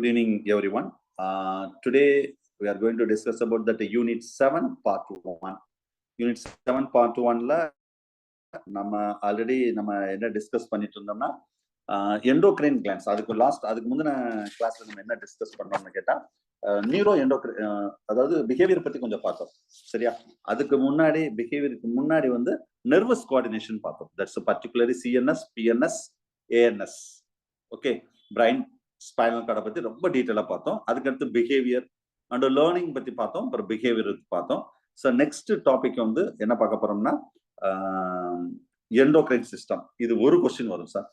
Good evening, everyone. Today we are going to discuss about that Unit 7 Part 1. Unit 7 Part 1ல நம்ம already என்ன discuss பண்ணிட்டு இருந்தோம்னா endocrine glands. அதுக்கு முந்தின கிளாஸ்ல நம்ம என்ன டிஸ்கஸ் பண்ணோம்னு கேட்டா நியூரோ எண்டோக்ரைன், அதாவது பிஹேவியர் பத்தி கொஞ்சம் பார்த்தோம். சரியா? அதுக்கு முன்னாடி பிஹேவியருக்கு முன்னாடி வந்து நர்வஸ் கோஆர்டினேஷன் பார்த்தோம். That's particularly CNS, PNS, ANS. Okay, brain spinal கார்டை பத்தி ரொம்ப டீட்டெயிலா பார்த்தோம். அதுக்கடுத்து பிஹேவியர் அண்ட் லேர்னிங் பத்தி பார்த்தோம். அப்புறம் பிஹேவியர் பார்த்தோம். ஸோ நெக்ஸ்ட் டாபிக் வந்து என்ன பார்க்க போறோம்னா எண்டோக்ரைன் சிஸ்டம். இது ஒரு கொஸ்டின் வரும் சார்.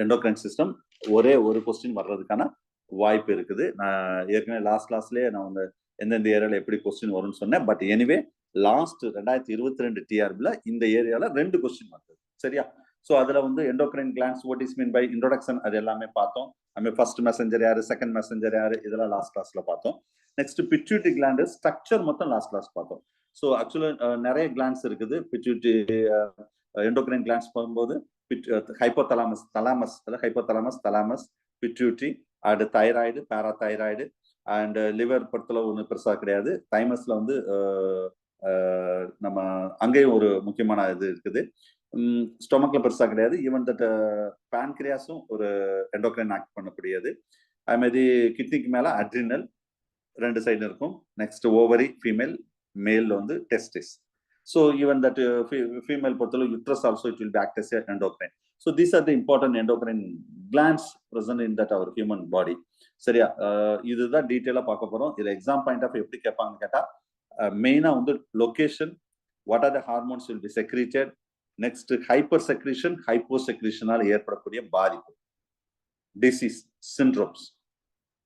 எண்டோக்ரைன் சிஸ்டம் ஒரே ஒரு கொஸ்டின் வர்றதுக்கான வாய்ப்பு இருக்குது. நான் ஏற்கனவே லாஸ்ட் கிளாஸ்லேயே நான் வந்து எந்தெந்த ஏரியாவில் எப்படி கொஸ்டின் வரும்னு சொன்னேன். பட் எனிவே லாஸ்ட் 2022 டிஆர்பில இந்த ஏரியால 2 கொஸ்டின் வந்தது. சரியா? ஸோ அதுல வந்து endocrine glands, what is mean by introduction, அது எல்லாமே பார்த்தோம். நம்ம ஃபர்ஸ்ட் மெசஞ்சர் யாரு, செகண்ட் மெசஞ்சர் யாரு, இதெல்லாம் லாஸ்ட் கிளாஸ்ல பார்த்தோம். நெக்ஸ்ட் பிட்யூட்டரி கிளாண்ட் ஸ்ட்ரக்சர் மொத்தம் லாஸ்ட் கிளாஸ் பார்த்தோம். ஸோ ஆக்சுவலா நிறைய கிளான்ஸ் இருக்குது. பிட்யூட்டரி எண்டோக்ரைன் கிளான்ஸ் போகும்போது hypothalamus, thalamus, pituitary, and thyroid, parathyroid and liver பொறுத்தளவு ஒன்றும் பெருசா கிடையாது. தைமஸ்ல வந்து நம்ம அங்கேயும் ஒரு முக்கியமான இது இருக்குது. ஸ்டொமக்ல பெருசா கிடையாது. ஈவன் தட் பேன்கிரியாஸும் ஒரு எண்டோக்ரைன் ஆக்ட் பண்ணக்கூடியது. அது மாதிரி கிட்னிக்கு மேல அட்ரினல் 2 சைடு இருக்கும். நெக்ஸ்ட் ஓவரி, ஃபீமேல், மேல் வந்து testis. So even that female பொறுத்தளவு uterus also it will be act as endocrine. So these are the important endocrine glands present in that our human body. சரியா? இதுதான் டீட்டெயிலா பார்க்க போறோம். இதுல எக்ஸாம் பாயிண்ட் ஆஃப் எப்படி கேட்பாங்கன்னு கேட்டா மெயினா வந்து location, what are the hormones will be secreted, next hyper secretion, hypo செக்ரீஷனால் ஏற்படக்கூடிய பாதிப்பு, டிசீஸ், சிண்ட்ரோம்ஸ்.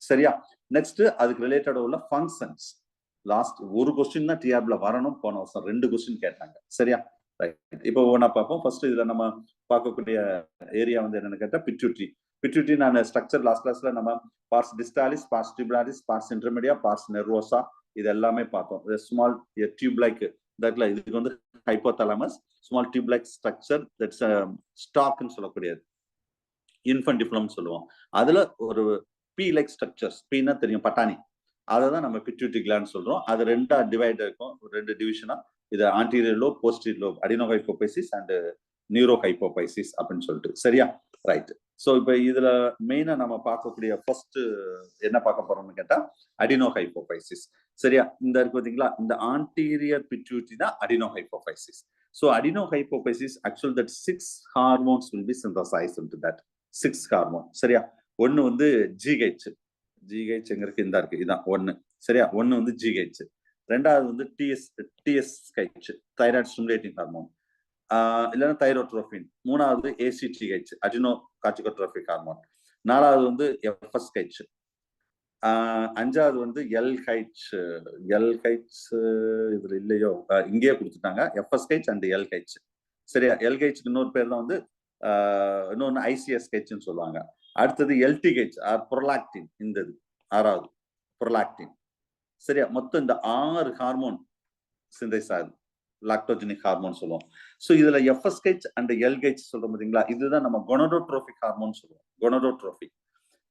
சரியா? நெக்ஸ்ட் அதுக்கு ரிலேட்டட் உள்ள ஃபங்க்ஷன்ஸ். லாஸ்ட் ஒரு கொஸ்டின் தான் டிஆர்பில வரணும். போன வருஷம் 2 கொஸ்டின் கேட்டாங்க. சரியா? ரைட். இப்போ ஒவ்வொன்றா பார்ப்போம். ஃபர்ஸ்ட் இதுல நம்ம பார்க்கக்கூடிய ஏரியா வந்து என்னன்னு கேட்டா பிட்யூட்டரி. பிட்யூட்டரி நான் ஸ்ட்ரக்சர் லாஸ்ட் கிளாஸ்ல நம்ம pars distalis, pars tuberalis, pars intermedia, pars nervosa இதெல்லாமே பார்த்தோம். ஸ்மால் டியூப் லைக் தட்ல இதுக்கு வந்து hypothalamus, small tube like structure, that's ஸ்டாக்னு சொல்லக்கூடியது, இன்ஃபன்டிஃபுலம் சொல்லுவோம். அதுல ஒரு பி லைக் ஸ்ட்ரக்சர்ஸ், பீனா தெரியும், பட்டாணி, அதை தான் நம்ம பிட்யூட்டரி கிளாண்ட் சொல்றோம். அது 2 டிவைட் இருக்கும், 2 டிவிஷனா. இது anterior lobe, posterior lobe, adenohypophysis and neurohypophysis அப்படின்னு சொல்லிட்டு. சரியா? ரைட். ஸோ இப்போ இதுல மெயினா நம்ம பார்க்கக்கூடிய ஃபர்ஸ்ட் என்ன பார்க்க போறோம்னு கேட்டா அடினோஹைப்போபைசிஸ். சரியா? இந்த இருக்கு பாத்தீங்களா, இந்த ஆன்டீரியர் பிட்யூட்டரி தான் adenohypophysis. So adenohypophysis actual that 6 hormones will be synthesized into that 6 hormone. சரியா? ஒன்னு வந்து ஜிஹெச், எங்க இந்த இருக்கு, இதான் ஒன்னு. சரியா? ஒன்னு வந்து ஜிஹெச். ரெண்டாவது வந்து டிஎஸ்ஹெச், தைராய்டு ஸ்டிமுலேட்டிங் ஹார்மோன், இல்லைன்னா தைரோட்ரோபின். மூணாவது ஏசிடிஹெச், அடினோ கார்டிகோட்ரோபிக் ஹார்மோன். நாலாவது வந்து எஃப்எஸ்ஹெச். அஞ்சாவது வந்து எல்ஹெச். இதுல இல்லையோ, இங்கேயே கொடுத்துட்டாங்க, எஃப்எஸ்ஹெச் அண்ட் எல்ஹெச். சரியா? எல்ஹெச் இன்னொரு பேர் தான் வந்து இன்னொன்னு ஐசிஎஸ்ஹெச்னு சொல்லுவாங்க. அடுத்தது எல்டிஹெச் ஆர் புரோலாக்டின். இந்த ஆறாவது புரோலாக்டின். சரியா? மொத்தம் இந்த 6 ஹார்மோன் சிந்தசைஸ் ஆகுது, லாக்டோஜெனிக் ஹார்மோன் சொல்லுவோம். ஸோ இதுல எஃப்எஸ்ஹெச் அண்ட் எல்ஹெச் சொல்றோம் பாத்தீங்களா, இதுதான் நம்ம கொனடோட்ரோபிக் ஹார்மோன் சொல்லுவோம். கொனடோட்ரோபிக்.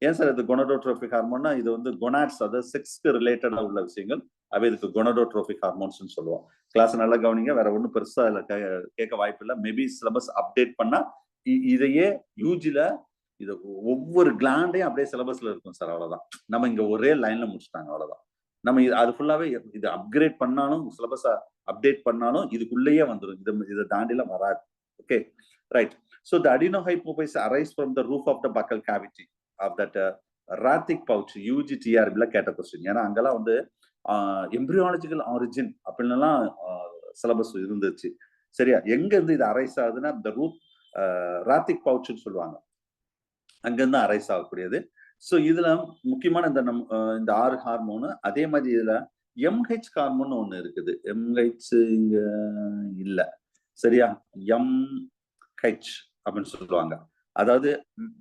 ஏன் சார் இது கொனடோட்ரோபிக் ஹார்மோன்னா, இது வந்து கொனாட்ஸ், அதாவது செக்ஸ்க்கு ரிலேட்டடா உள்ள விஷயங்கள். அவை இதுக்கு கொனடோட்ரோபிக் ஹார்மோன்ஸ் சொல்லுவோம். கிளாஸ் நல்லா கவனிங்க, வேற ஒன்றும் பெருசா இதுல கேட்க வாய்ப்பு இல்லை. மேபி சிலபஸ் அப்டேட் பண்ணா இதையே யூஜில இது ஒவ்வொரு கிளாண்டையும் அப்படியே சிலபஸ்ல இருக்கும் சார். அவ்வளவுதான். நம்ம இங்க ஒரே லைன்ல முடிச்சுட்டாங்க, அவ்வளவுதான். நம்ம அது ஃபுல்லாவே இது அப்கிரேட் பண்ணாலும், சிலபஸ் அப்டேட் பண்ணாலும் இதுக்குள்ளேயே வந்துடும். இதை தாண்டிலாம் வராது. Okay, right. So the adenohypophysis arise from the roof of the buccal cavity of that Rathke pouch. யூஜிடிஆர்பில கேட்ட கொஸ்டின். ஏன்னா அங்கெல்லாம் வந்து எம்பிரியாலஜிக்கல் ஆரிஜின் அப்படின்னுலாம் சிலபஸ் இருந்துச்சு. சரியா? எங்க இருந்து இது அரைஸ் ஆகுதுன்னா இந்த ரூட் ராத்திக் பவுச்னு சொல்லுவாங்க, அங்கிருந்து அரைஸ் ஆகக்கூடியது. ஸோ இதுல முக்கியமான இந்த 6 ஹார்மோனு. அதே மாதிரி இதுல எம்ஹெச் ஹார்மோன் ஒண்ணு இருக்குது. எம்ஹெச் இங்க இல்ல. சரியா? எம்ஹெச் அப்படின்னு சொல்லுவாங்க. அதாவது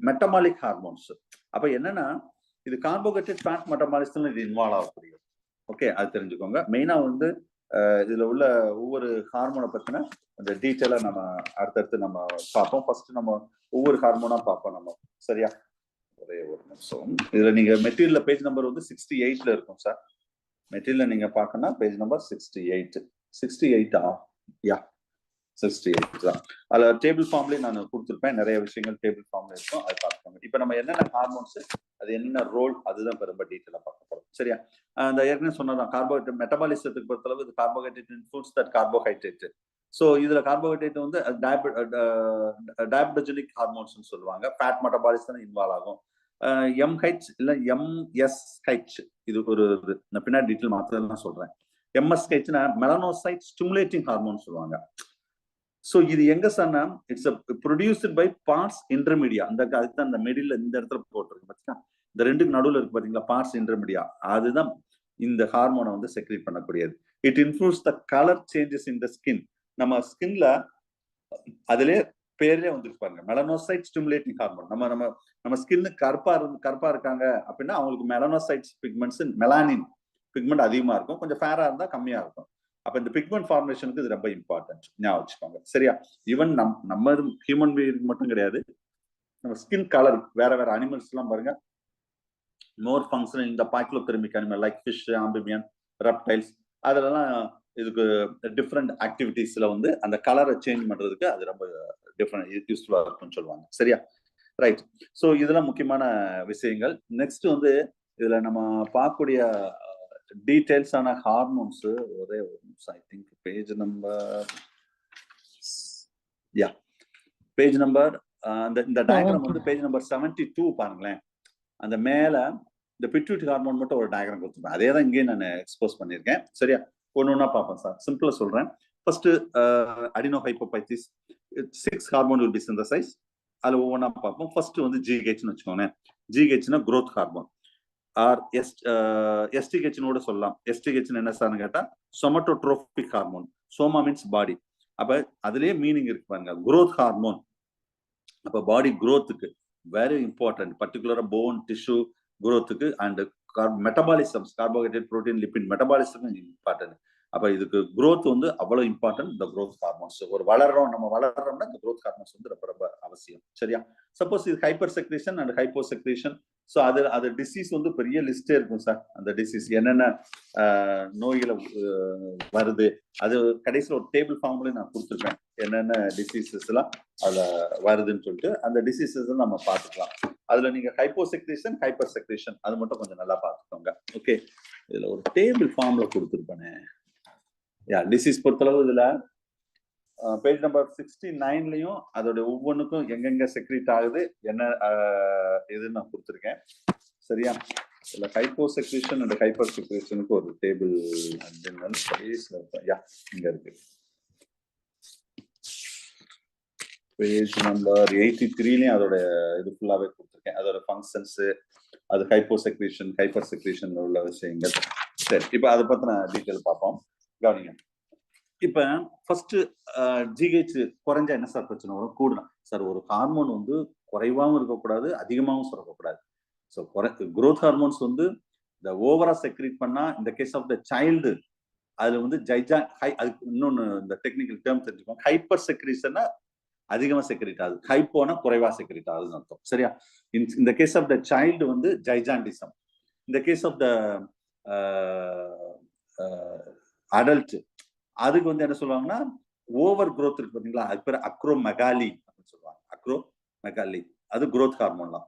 மெட்டபாலிக் ஹார்மோன்ஸ். அப்ப என்னன்னா, இது கார்போஹைட்ரேட் ஃபேட் மெட்டபாலிசம்ல இது இன்வால்வ் ஆகக்கூடியது. ஓகே, அது தெரிஞ்சுக்கோங்க. மெயினா வந்து இதுல உள்ள ஒவ்வொரு ஹார்மோனை பத்தின அந்த டீட்டெயிலா நம்ம அடுத்தடுத்து நம்ம பார்ப்போம். ஃபர்ஸ்ட் நம்ம ஒவ்வொரு ஹார்மோனா பார்ப்போம் நம்ம. சரியா? ஒரே ஒரு நிமிஷம். இதுல நீங்க மெட்டீரியல்ல பேஜ் நம்பர் வந்து 68ல இருக்கும் சார். மெட்டீரியல்ல நீங்க பார்க்கணும்னா பேஜ் நம்பர் 68. 68 யா 68 தான். அதுல டேபிள் ஃபார்ம்லயே நான் கொடுத்துருப்பேன். நிறைய விஷயங்கள் டேபிள் ஃபார்ம்ல இருக்கும். அதை பார்த்துக்கோங்க. இப்போ நம்ம என்னென்ன ஹார்மோன்ஸ், அது என்ன ரோல், அதுதான் ரொம்ப டீட்டெயிலா பார்க்க போறோம். சரியா? அந்த ஏற்கனவே சொன்னதான் கார்போஹைட்ரேட் மெட்டபாலிசத்துக்கு பொறுத்தளவு இது carbohydrate influence that carbohydrate. So இதுல கார்போஹைட்ரேட் வந்து டயபெட்டோஜெனிக் ஹார்மோன்ஸ் சொல்லுவாங்க. ஃபேட் மெட்டபாலிசம் இன்வால்வ் ஆகும். எம்ஹெச் இல்ல எம்எஸ்ஹெச் இது ஒரு இது. நான் பின்னாடி டீட்டெயில் மாத்திரம் சொல்றேன். எம்எஸ்ஹெச்னா மெலனோசைட் ஸ்டிமுலேட்டிங் ஹார்மோன் சொல்லுவாங்க. ஸோ இது எங்க சொன்னா it's produced by pars intermedia. அதுக்கு அந்த மிடில் இந்த இடத்துல போட்டிருக்கு பார்த்தீங்களா, இந்த ரெண்டுக்கு நடுவில் இருக்கு பாத்தீங்களா பார்ட்ஸ் இன்டர்மீடியா, அதுதான் இந்த ஹார்மோனை வந்து செக்ரேட் பண்ணக்கூடியது. It influence the colour changes in the skin. நம்ம ஸ்கின்ல அதுல பேரே வந்துருக்கு பாருங்க, மெலனோசைட் ஸ்டிமுலேட்டிங் ஹார்மோன். நம்ம ஸ்கின்னு கருப்பா இருக்காங்க அப்படின்னா அவங்களுக்கு மெலனோசைட்ஸ் பிக்மெண்ட்ஸ் மெலானின் பிக்மெண்ட் அதிகமா இருக்கும். கொஞ்சம் ஃபேரா இருந்தா கம்மியா இருக்கும். அப்ப இந்த பிக்மெண்ட் ஃபார்மேஷனுக்கு இது ரொம்ப இம்பார்ட்டன்ட், ஞாபகம் வச்சுக்கோங்க. சரியா? ஈவன் நம்ம ஹியூமன் பீயிங் மட்டும் கிடையாது, நம்ம ஸ்கின் கலர் வேற அனிமல்ஸ் எல்லாம் பாருங்க, மோர் ஃபங்க்ஷன் இந்த poikilothermic animal like fish, amphibian, reptiles, அதெல்லாம் இதுக்கு டிஃப்ரெண்ட் ஆக்டிவிட்டீஸ்ல வந்து அந்த கலரை சேஞ்ச் பண்றதுக்கு அது ரொம்ப டிஃப்ரெண்ட் யூஸ்ஃபுல்லா இருக்கும்னு சொல்லுவாங்க. சரியா? ரைட். ஸோ இதெல்லாம் முக்கியமான விஷயங்கள். நெக்ஸ்ட் வந்து இதுல நம்ம பார்க்கக்கூடிய டீடைல்ஸான ஹார்மோன்ஸ் ஒரே ஒரு நிமிஷம். I think page number page number இந்த டயக்ராம் வந்து பேஜ் நம்பர் 72 பாருங்களேன். அந்த மேல இந்த பிட்யூட்டரி ஹார்மோன் மட்டும் ஒரு டயக்ராம் கொடுத்துருப்பேன். அதே தான் இங்கேயும் நான் எக்ஸ்போஸ் பண்ணியிருக்கேன். சரியா? ஒன்னொன்னா பார்ப்போம் சார். சிம்பிளா சொல்றேன். First adenohypophysis 6 hormone will be synthesize. அதுல ஒவ்வொன்றா பார்ப்போம். ஃபர்ஸ்ட் வந்து ஜிஹெச்னு வச்சுக்கோங்க. ஜிஹெச்னா growth ஹார்மோன் ஆர் எஸ்டிஹெச்னோட சொல்லலாம். எஸ்டிஹெச்னு என்ன சார்னு கேட்டா சொமட்டோட்ரோபிக் ஹார்மோன். சோமா மீன்ஸ் பாடி. அப்ப அதுலயே மீனிங் இருக்கு பாருங்க, growth ஹார்மோன். அப்ப பாடி growthக்கு வெரி இம்பார்ட்டன்ட், பர்டிகுலரா போன் டிஷ்யூ growthக்கு and metabolisms, carbohydrate, protein, lipid metabolism important. அப்ப இதுக்கு growth வந்து அவ்வளவு இம்பார்ட்டன்ட். இந்த growth ஹார்மோன்ஸ் நம்ம வளர்றோம்னா இந்த growth ஹார்மோன்ஸ் வந்து ரொம்ப அவசியம். சரியா? சப்போஸ் இது hyper secretion and hypo secretion, so அது டிசீஸ் வந்து பெரிய லிஸ்டே இருக்கும் சார். அந்த டிசீஸ் என்னென்ன நோய்களை வருது, அது கடைசியில் ஒரு டேபிள் ஃபார்ம்ல நான் கொடுத்துருக்கேன். என்னென்ன டிசீசஸ் எல்லாம் அதுல வருதுன்னு சொல்லிட்டு அந்த டிசீசஸ் நம்ம பார்த்துக்கலாம். அதுல நீங்க ஹைப்போசெக்ரேஷன், ஹைப்பர் செக்ரேஷன் அது மட்டும் கொஞ்சம் நல்லா பார்த்துக்கோங்க. ஓகே, இதுல ஒரு டேபிள் ஃபார்ம்ல கொடுத்துருப்பேனே. டிசீஸ் பொறுத்தளவு இதுல பேஜ் நம்பர் 69லயும் அதோட ஒவ்வொன்றுக்கும் எங்கெங்க செக்ரேட் ஆகுது என்ன இதுன்னு நான் கொடுத்துருக்கேன். சரியா? இதுல ஹைப்போசெக்ரேஷன் அண்ட் ஹைப்பர் செக்ரேஷனுக்கு ஒரு டேபிள் இங்க இருக்கு. பேஜ் நம்பர் 83லயும் அதோட இது ஃபுல்லாவே கொடுத்துருக்கேன். அதோட ஃபங்க்ஷன்ஸ், அது ஹைப்போசெக்ரேஷன், ஹைப்பர் செக்ரேஷன் உள்ள விஷயங்கள். சரி, இப்ப அதை பத்தின டீட்டெயில் பார்ப்போம். கவனிங்க. இப்ப ஃபர்ஸ்ட் ஜிஹெச் குறைஞ்சா என்ன சார் பிரச்சனை வரும்? கூடணும் சார். ஒரு ஹார்மோன் வந்து குறைவாகவும் இருக்கக்கூடாது, அதிகமாகவும் சுரக்கக்கூடாது. ஸோ growth ஹார்மோன்ஸ் வந்து இந்த ஓவரா செக்ரேட் பண்ணா, இந்த கேஸ் ஆஃப் த சைல்டு அதுல வந்து அதுக்கு இன்னொன்னு இந்த டெக்னிக்கல் டேர்ம் தெரிஞ்சுக்கோங்க. ஹைப்பர் செக்ரேஷன்னா அதிகமா செக்ரேட் ஆகுது, ஹைப்போனா குறைவா செக்ரேட் ஆகுதுன்னு அர்த்தம். சரியா? இந்த கேஸ் ஆஃப் த சைல்டு வந்து ஜைஜாண்டிசம். இந்த கேஸ் ஆஃப் த அடல்ட் அதுக்கு வந்து என்ன சொல்லுவாங்கன்னா ஓவர் growth இருக்கு பாத்தீங்களா, அது பேர் அக்ரோமெகாலி அப்படின்னு சொல்லுவாங்க. அக்ரோமெகாலி அது growth ஹார்மோன் தான்.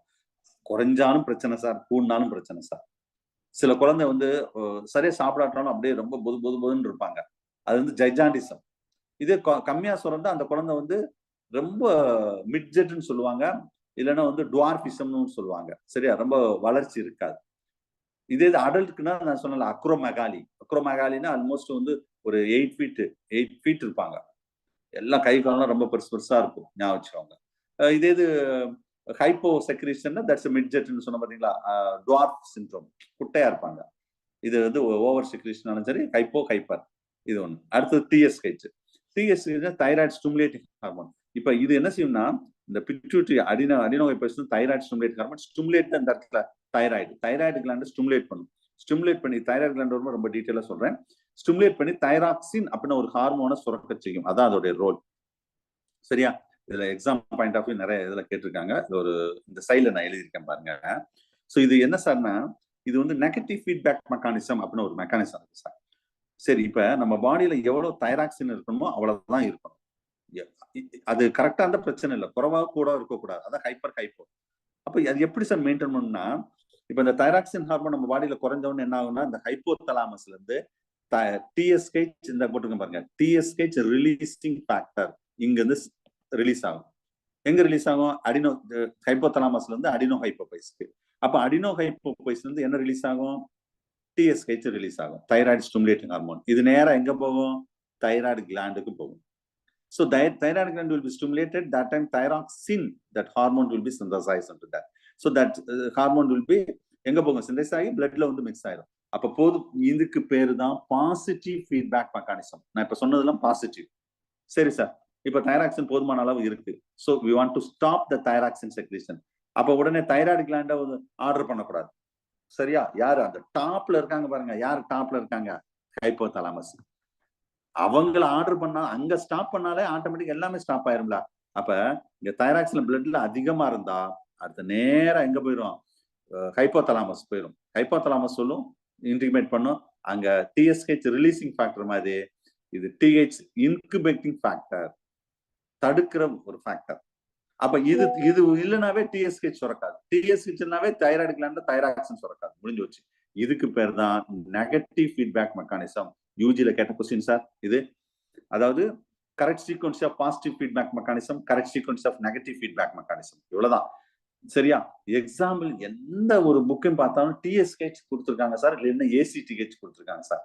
குறைஞ்சாலும் பிரச்சனை சார், கூடினாலும் பிரச்சனை சார். சில குழந்தை வந்து சரியா சாப்பிடாட்டாலும் அப்படியே ரொம்ப பொதுன்னு இருப்பாங்க. அது வந்து ஜைஜாண்டிசம். இதே கம்மியா சுரந்தா அந்த குழந்தை வந்து ரொம்ப மிட்ஜெட்னு சொல்லுவாங்க, இல்லைன்னா வந்து டுவார்பிசம்னு சொல்லுவாங்க. சரியா? ரொம்ப வளர்ச்சி இருக்காது. இதே அடல்ட்டுக்குன்னா நான் சொன்னல அக்ரோமெகாலினா ஆல்மோஸ்ட் வந்து ஒரு 8 ஃபீட் இருப்பாங்க. எல்லாம் கை காலெல்லாம் ரொம்ப பெருசா இருக்கும், ஞாபகம் வச்சுக்கோங்க. இதே இது ஹைப்போ செக்ரேஷன் தட்ஸ் மிட்ஜெட்னு சொன்ன பாத்தீங்களா, டுவார்ஃப் சிண்ட்ரோம், குட்டையா இருப்பாங்க. இது வந்து ஓவர் செக்ரேஷனாலும் சரி, ஹைப்பர் இது ஒண்ணு. அடுத்தது டிஎஸ்ஹெச் தைராய்டு ஸ்டிமுலேட்டிங் ஹார்மோன். இப்ப இது என்ன செய்யும்னா, இந்த pituitary adenohypophysis thyroid stimulating hormone stimulate அந்த இடத்துல தைராய்டு கிளாண்ட் ஸ்டிமுலேட் பண்ணும். ஸ்டிமுலேட் பண்ணி தைராய்டு கிளாண்ட் ரொம்ப டீட்டெயிலா சொல்றேன். ஸ்டிமுலேட் பண்ணி தைராக்சின் அப்படின்னு ஒரு ஹார்மோனை சுரக்க செய்யும். அதான் அதோட ரோல். சரியா? இதுல எக்ஸாம் பாயிண்ட் ஆஃப் வியூ நிறைய இதுல கேட்டிருக்காங்க. இது ஒரு இந்த சைட்ல நான் எழுதியிருக்கேன் பாருங்க. ஸோ இது என்ன சார்னா, இது வந்து நெகட்டிவ் ஃபீட்பேக் மெக்கானிசம் அப்படின்னு ஒரு மெக்கானிசம் இருக்கு சார். சரி, இப்ப நம்ம பாடியில எவ்வளவு தைராக்சின் இருக்கணுமோ அவ்வளவுதான் இருக்கணும். அது கரெக்டா இருந்தா பிரச்சனை இல்லை, குறைவா கூட இருக்கக்கூடாது. அதான் ஹைப்பர் ஹைப்போ. அப்ப அது எப்படி சார் மெயின்டைன் பண்ணணும்னா, இப்ப இந்த தைராக்சின் ஹார்மோன் நம்ம பாடியில குறைஞ்சவொன்னு என்ன ஆகும்னா, இந்த ஹைப்போதலாமஸ்ல இருந்து டிஎஸ்கேச் இந்த போட்டுருங்க பாருங்க, டிஎஸ்கேச் ரிலீசிங் ஃபேக்டர் இங்க இருந்து ரிலீஸ் ஆகும். எங்க ரிலீஸ் ஆகும்? அடினோ ஹைப்போதலாமஸ்ல இருந்து அடினோ ஹைப்போபைஸ்க்கு. அப்ப அடினோ ஹைப்போபைஸ்ல இருந்து என்ன ரிலீஸ் ஆகும்? டிஎஸ்கேச் ரிலீஸ் ஆகும், தைராய்டு ஸ்டிமுலேட்டிங் ஹார்மோன். இது நேரா எங்க போகும்? தைராய்டு கிளாண்டுக்கு போகும். So thyroid gland will be stimulated. That time thyroxine, that hormone will be synthesized into that. So that hormone will be எங்க போகும்? சிந்தசைஸ் ஆகி பிளட்ல வந்து மிக்ஸ் ஆயிடும். அப்ப போதும். இதுக்கு பேரு தான் பாசிட்டிவ் ஃபீட்பேக் மெக்கானிசம். நான் இப்ப சொன்னதெல்லாம் பாசிட்டிவ். சரி சார், இப்ப தைராக்சின் போதுமான அளவு இருக்கு. So we want to stop the thyroxine secretion. அப்ப உடனே தைராய்டு கிளாண்ட ஆர்டர் பண்ணக்கூடாது. சரியா? யாரு அந்த டாப்ல இருக்காங்க பாருங்க, யாரு டாப்ல இருக்காங்க? ஹைப்போதலாமஸ். அவங்கள ஆர்டர் பண்ணா, அங்க ஸ்டாப் பண்ணாலே ஆட்டோமேட்டிக் எல்லாமே ஸ்டாப் ஆயிரும்ல. அப்ப இங்க தைராக்சின் பிளட்ல அதிகமா இருந்தா அடுத்த நேரா எங்க போயிடும்? ஹைப்போதலாமஸ் போயிடும். ஹைப்போதலாமஸ் சொல்லும், இன்டிமேட் பண்ணும். அங்க டிஎஸ்ஹெச் ரிலீசிங் ஃபேக்டர் மாதிரி இது டிஹெச் இன்குபேட்டிங் ஃபேக்டர், தடுக்கிற ஒரு ஃபேக்டர். அப்ப இது இல்லைனாவே டிஎஸ்ஹெச் சுரக்காது. டிஎஸ்ஹெச்னாவே தைராய்டு கிளாண்ட்ல தைராக்சின் சுரக்காது. முடிஞ்சு வச்சு. இதுக்கு பேர் தான் நெகட்டிவ் ஃபீட்பேக் மெக்கானிசம். யூஜில கேட்ட கொஸ்டின் சார் இது. அதாவது correct sequence of positive feedback mechanism, correct sequence of negative feedback mechanism, இவ்வளவுதான். சரியா? எக்ஸாம்பிள் எந்த ஒரு புக்கும் பார்த்தாலும் டிஎஸ்ஹெச் கொடுத்துருக்காங்க சார், இல்லைன்னா ஏசிடிஹெச் கொடுத்துருக்காங்க சார்.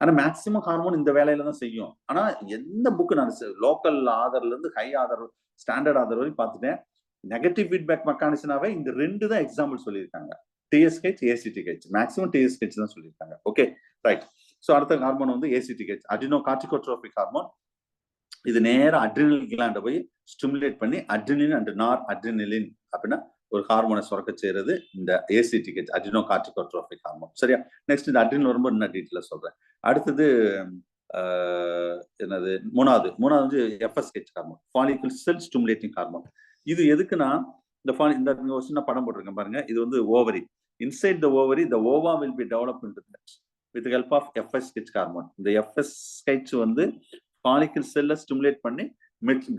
ஆனா மேக்சிமம் ஹார்மோன் இந்த வேலையில தான் செய்யும். ஆனா எந்த புக்கு நான் லோக்கல் ஆதர்ல இருந்து ஹை ஆதர், ஸ்டாண்டர்ட் ஆதர் வரை பார்த்துட்டேன். நெகட்டிவ் ஃபீட்பேக் மெக்கானிசனாவே இந்த ரெண்டு தான் எக்ஸாம்பிள் சொல்லியிருக்காங்க, டிஎஸ்ஹெச், ஏசிடிஹெச். மேக்சிமம் டிஎஸ்ஹெச் தான் சொல்லியிருக்காங்க. Okay, right. ஸோ அடுத்த ஹார்மோன் வந்து ஏசிடிஹெச், அடினோ கார்டிகோட்ரோபிக் ஹார்மோன். இது நேரா அட்ரினல் கிளாண்ட போய் ஸ்டிமுலேட் பண்ணி அட்ரினின் அண்ட் நார் அட்ரினலின் அப்படின்னா ஒரு ஹார்மோனை சுரக்க செய்யறது இந்த ஏசிடிஹெச், அட்ரினோ கார்டிகோட்ரோபிக் ஹார்மோன். சரியா? நெக்ஸ்ட் இந்த அட்ரினல் வரும்போது என்ன டீட்டெயில சொல்றேன். அடுத்தது என்னது? மூணாவது வந்து எஃப்எஸ்ஹெச் ஹார்மோன், ஃபாலிகல் செல் ஸ்டிமுலேட்டிங் ஹார்மோன். இது எதுக்குன்னா, இந்த சின்ன படம் போட்டிருக்கேன் பாருங்க. இது வந்து ovary. Inside the ovary the ova will be developed into that with the help of FSH hormone. இந்த FSH வந்து ஃபாலிகல் செல்ல ஸ்டிமுலேட் பண்ணி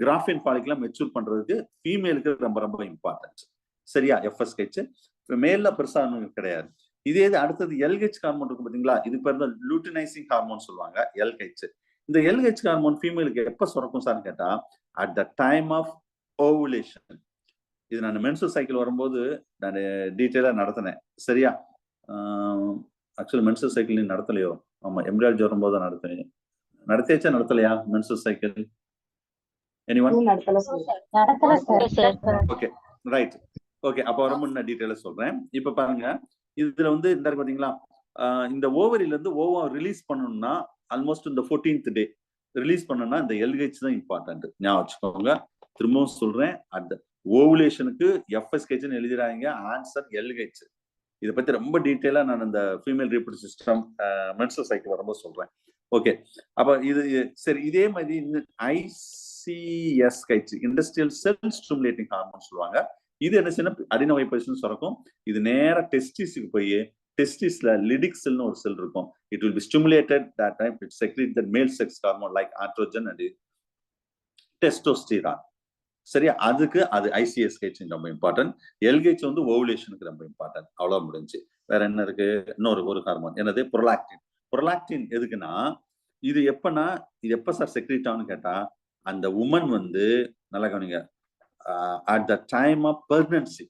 கிராஃபின் ஃபாலிகலை மெச்சூர் பண்றதுக்கு ஃபீமேலுக்கு ரொம்ப ரொம்ப இம்பார்ட்டன்ட். சரியா? FSH மேல்ல பெருசா கிடையாது. இதே அடுத்தது LH ஹார்மோன் இருக்கு பாத்தீங்களா? இது பேர் தான் லூட்டினைசிங் ஹார்மோன் சொல்லுவாங்க, LH. இந்த LH ஹார்மோன் ஃபீமேலுக்கு எப்ப சுரக்கும் சார்னு கேட்டா, at the time of ovulation. இது நான் மென்சுரல் சைக்கிள் வரும்போது நான் டீட்டெயிலா நடத்தினேன். சரியா? ஆக்சுவலி மென்சுரல் சைக்கிள் நீ நடத்தலையோ? ஆமா, எம்ப்ராய்டரி வரும்போது தான் நடத்தினேன். நடத்தியாச்சா நடத்தலையா menstrual cycle? Anyone? Okay, right. Okay, அப்ப வரும்போது நான் டீட்டெயிலா சொல்றேன். இப்ப பாருங்க, இதுல வந்து இந்த பாத்தீங்களா, இந்த ஓவரில இருந்து ஓவா ரிலீஸ் பண்ணணும்னா ஆல்மோஸ்ட் இந்த 14th டே ரிலீஸ் பண்ணணும்னா இந்த LH தான் இம்பார்ட்டன்ட். ஞாபகம் வச்சுக்கோங்க. திரும்பவும் சொல்றேன், அந்த ஓவுலேஷனுக்கு FSH எழுதிடாங்க, ஆன்சர் LH. இதை பத்தி ரொம்ப டீட்டெயிலா நான் இந்த female reproductive system menstrual cycle வரும்போது சொல்றேன். ஓகே, அப்ப இது சரி. இதே மாதிரி ICSH, இண்டஸ்ட்ரியல் செல் ஸ்டிமுலேட்டிங் ஹார்மோன் சொல்லுவாங்க. இது என்ன செய்யணும்? அடினோ ஹைப்போதலாமஸ் சுரக்கும். இது நேரா டெஸ்டிஸ்க்கு போய் டெஸ்டிஸ்ல லிடிக் செல்னு ஒரு செல் இருக்கும். It will B stimulated that time it secrete த மேல் sex hormone like androgen and testosterone. சரியா? அதுக்கு அது ICSH ரொம்ப இம்பார்ட்டன்ட். LH வந்து ஓவுலேஷனுக்கு ரொம்ப இம்பார்ட்டன்ட். அவ்வளவு முடிஞ்சு. வேற என்ன இருக்கு? இன்னொரு ஹார்மோன் என்னது? புரோலாக்டின். புரோலாக்டின் எதுக்குன்னா, இது எப்பன்னா, இது எப்ப சார் செக்ரீட் ஆகும்னு கேட்டா, அந்த உமன் வந்து நல்லா கவனிங்க, at the time of pregnancy,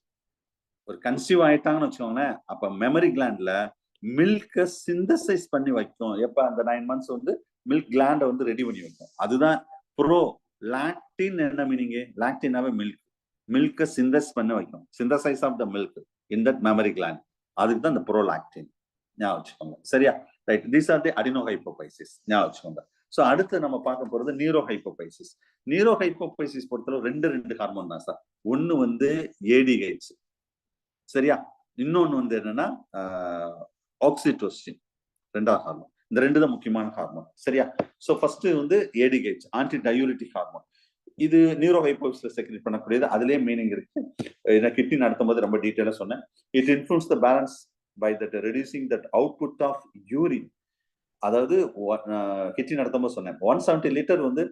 ஒரு கன்சீவ் ஆயிட்டாங்கன்னு வச்சுக்கோங்களேன், அப்ப மெமரி கிளாண்ட்ல மில்க சிந்தசைஸ் பண்ணி வைக்கும். எப்ப? அந்த 9 months வந்து மில்க் கிளாண்ட வந்து ரெடி பண்ணி வைக்கும். அதுதான் ப்ரோ லாக்டின். என்ன மீனிங்? லாக்டினாவே மில்க சிந்தஸ் பண்ண வைக்கும், synthesize of the milk in that mammary gland. அதுக்கு தான் இந்த ப்ரோலாக்டின். ஞாபகம் வச்சுக்கோங்க. சரியா? Right. These are the adenohypophysis. ஞாபகம் வச்சுக்கோங்க. சோ அடுத்து நம்ம பார்க்க போறது நீரோ ஹைப்போபைசிஸ். நீரோ ஹைப்போபைசிஸ் பொறுத்தவரை ரெண்டு ஹார்மோன் தான் சார். ஒன்னு வந்து ADH. சரியா? இன்னொன்னு வந்து என்னன்னா ஆக்சிடோசின், ரெண்டாவது ஹார்மோன். இந்த ரெண்டு தான் முக்கியமான ஹார்மோன். சரியா? சோ ஃபர்ஸ்ட் வந்து ADH, ஆன்டி டயூரிட்டிக் ஹார்மோன். இது நியூரோ ஹைப்போஃபிசிஸ்ல செக்ரேட் பண்ணக்கூடியது. அதுலயே மீனிங் இருக்கு. நான் கிட்னி நடத்தும் போது ரொம்ப டீட்டெயிலா சொன்னேன். It influence the balance by that reducing that output of urine. அதாவது கிட்னி நடத்தும் போது சொன்னேன் 170 லிட்டர் வந்து